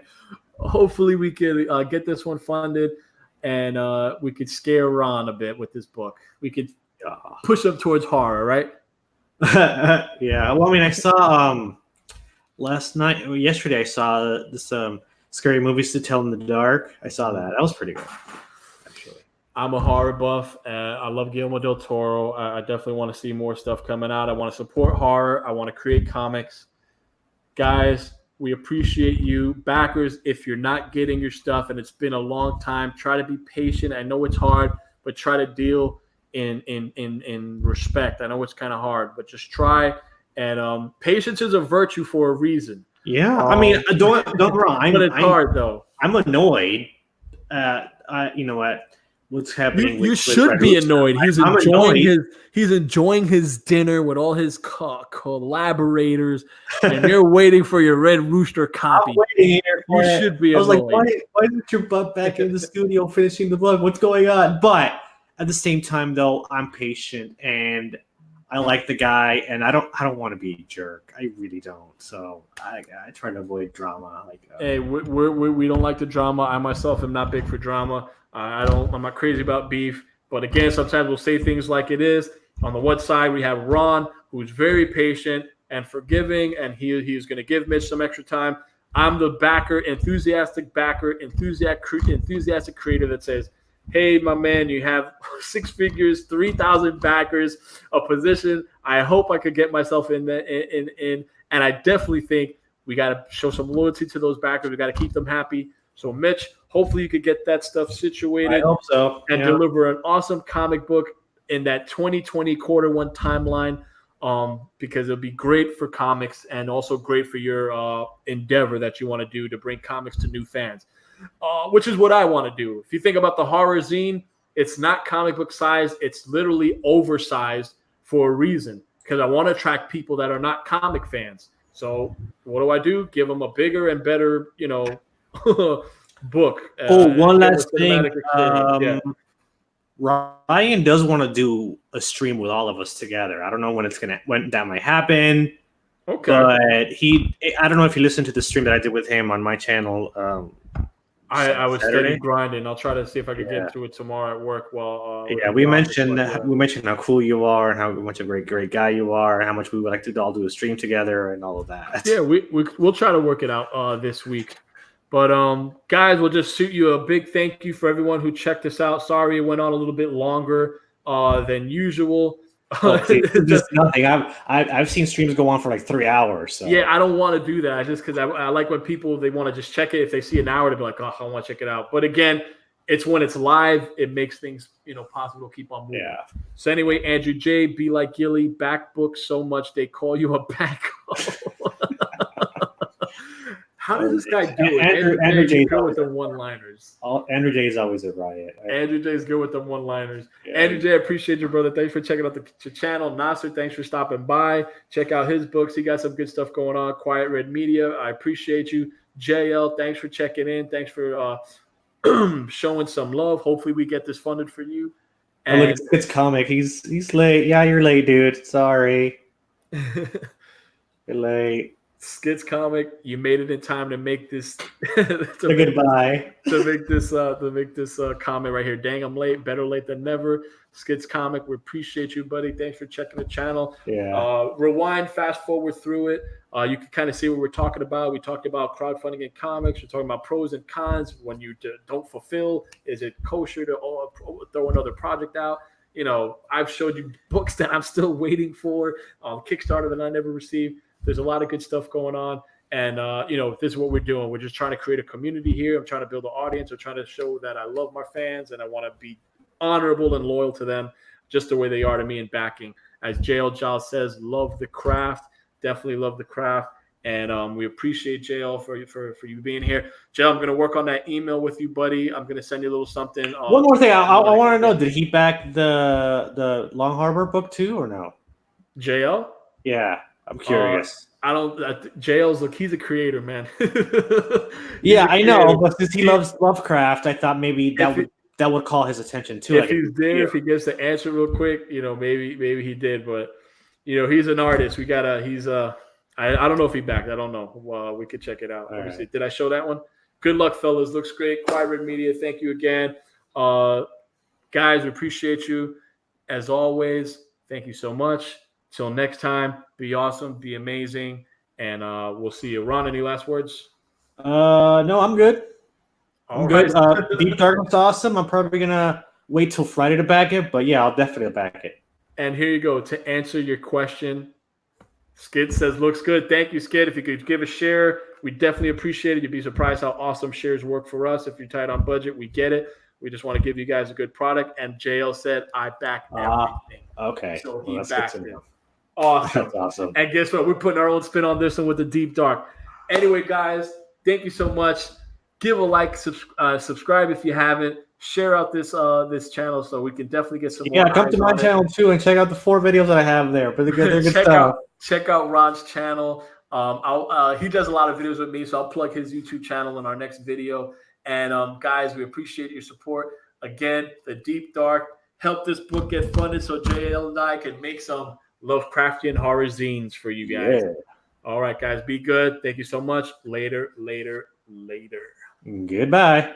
Hopefully we can get this one funded, and we could scare Ron a bit with this book. We could push him towards horror, right? Yeah. Well, I mean, I saw yesterday I saw this Scary Movies to Tell in the Dark. I saw that. That was pretty good, actually. I'm a horror buff. I love Guillermo del Toro. I definitely want to see more stuff coming out. I want to support horror. I want to create comics. Guys, we appreciate you. Backers, if you're not getting your stuff and it's been a long time, try to be patient. I know it's hard, but try to deal in respect. I know it's kind of hard, but just try. And patience is a virtue for a reason. Yeah, I mean, don't get wrong. But it's hard though. I'm annoyed. What's happening? You should be annoyed. He's enjoying his dinner with all his collaborators, and you're waiting for your Red Rooster copy. You should be annoyed. I was like, why isn't your butt back in the studio finishing the book? What's going on? But at the same time, though, I'm patient and I like the guy, and I don't want to be a jerk. I really don't. So I try to avoid drama. Hey, we don't like the drama. I myself am not big for drama. I'm not crazy about beef. But again, sometimes we'll say things like it is. On the one side, we have Ron, who's very patient, and forgiving, and he's going to give Mitch some extra time. I'm the enthusiastic creator that says, hey, my man, you have 6 figures, 3,000 backers, a position. I hope I could get myself in. And I definitely think we got to show some loyalty to those backers. We got to keep them happy. So, Mitch, hopefully you could get that stuff situated. I hope so. And deliver an awesome comic book in that 2020 Q1 timeline, because it'll be great for comics and also great for your endeavor that you want to do to bring comics to new fans, which is what I want to do. If you think about the horror zine, it's not comic book size. It's literally oversized for a reason, because I want to attract people that are not comic fans. So what do? Give them a bigger and better, book. One last thing. Ryan does want to do a stream with all of us together. I don't know when that might happen. Okay. But I don't know if you listened to the stream that I did with him on my channel. I was steady grinding. I'll try to see if I could get to it tomorrow at work. We mentioned how cool you are and how much of a great guy you are, and how much we would like to all do a stream together and all of that. Yeah, we'll try to work it out this week. But guys, we'll just shoot you a big thank you for everyone who checked us out. Sorry it went on a little bit longer than usual. Just nothing. I've seen streams go on for like 3 hours. So. Yeah, I don't want to do that. Because I like when people, they want to just check it. If they see an hour, they'll be like, oh, I want to check it out. But again, it's when it's live, it makes things possible to keep on moving. Yeah. So anyway, Andrew J, be like Gilly, back book so much they call you a back. How does this guy do it? Andrew J's good with the one-liners. Andrew J is always a riot. Andrew J is good with the one-liners. Yeah. Andrew J, I appreciate you, brother. Thanks for checking out the channel. Nasser, thanks for stopping by. Check out his books. He got some good stuff going on. Quiet Red Media, I appreciate you. JL, thanks for checking in. Thanks for showing some love. Hopefully we get this funded for you. And look, it's comic. He's late. Yeah, you're late, dude. Sorry. You're late. Skits comic, you made it in time to make this goodbye. To make this comment right here. Dang, I'm late. Better late than never. Skits comic, we appreciate you, buddy. Thanks for checking the channel. Yeah. Rewind, fast forward through it. You can kind of see what we're talking about. We talked about crowdfunding in comics. We're talking about pros and cons. When you don't fulfill, is it kosher to throw another project out? I've showed you books that I'm still waiting for, Kickstarter that I never received. There's a lot of good stuff going on. And, this is what we're doing. We're just trying to create a community here. I'm trying to build an audience. I'm trying to show that I love my fans and I want to be honorable and loyal to them just the way they are to me in backing. As JL Giles says, love the craft. Definitely love the craft. And we appreciate JL for you being here. JL, I'm going to work on that email with you, buddy. I'm going to send you a little something. One more thing. I want to know, did he back the Long Harbor book too or no? JL? Yeah. I'm curious. He's a creator, man. Yeah, I know, but since he loves Lovecraft, I thought maybe that would call his attention too. If he's there, if he gets the answer real quick, maybe he did, but he's an artist. I don't know if he backed. I don't know. We could check it out. Let me see. Did I show that one? Good luck, fellas. Looks great. Quiet Red Media, thank you again. Guys, we appreciate you. As always, thank you so much. Till next time, be awesome, be amazing, and we'll see you. Ron, any last words? No, I'm good. I'm good. Deep Dark was awesome. I'm probably going to wait till Friday to back it, but yeah, I'll definitely back it. And here you go. To answer your question, Skid says, looks good. Thank you, Skid. If you could give a share, we definitely appreciate it. You'd be surprised how awesome shares work for us. If you're tight on budget, we get it. We just want to give you guys a good product. And JL said, I back everything. Okay. So he backed it. Awesome. That's awesome. And guess what? We're putting our own spin on this one with the Deep Dark. Anyway, guys, thank you so much. Give a like, subscribe if you haven't. Share out this channel so we can definitely get some more. Yeah, come to my channel too and check out the 4 videos that I have there. But they're good stuff. Check out Ron's channel. He does a lot of videos with me, so I'll plug his YouTube channel in our next video. And guys, we appreciate your support. Again, the Deep Dark. Help this book get funded so JL and I can make some Lovecraftian horror zines for you guys. Yeah. All right, guys, be good. Thank you so much. Later. Goodbye.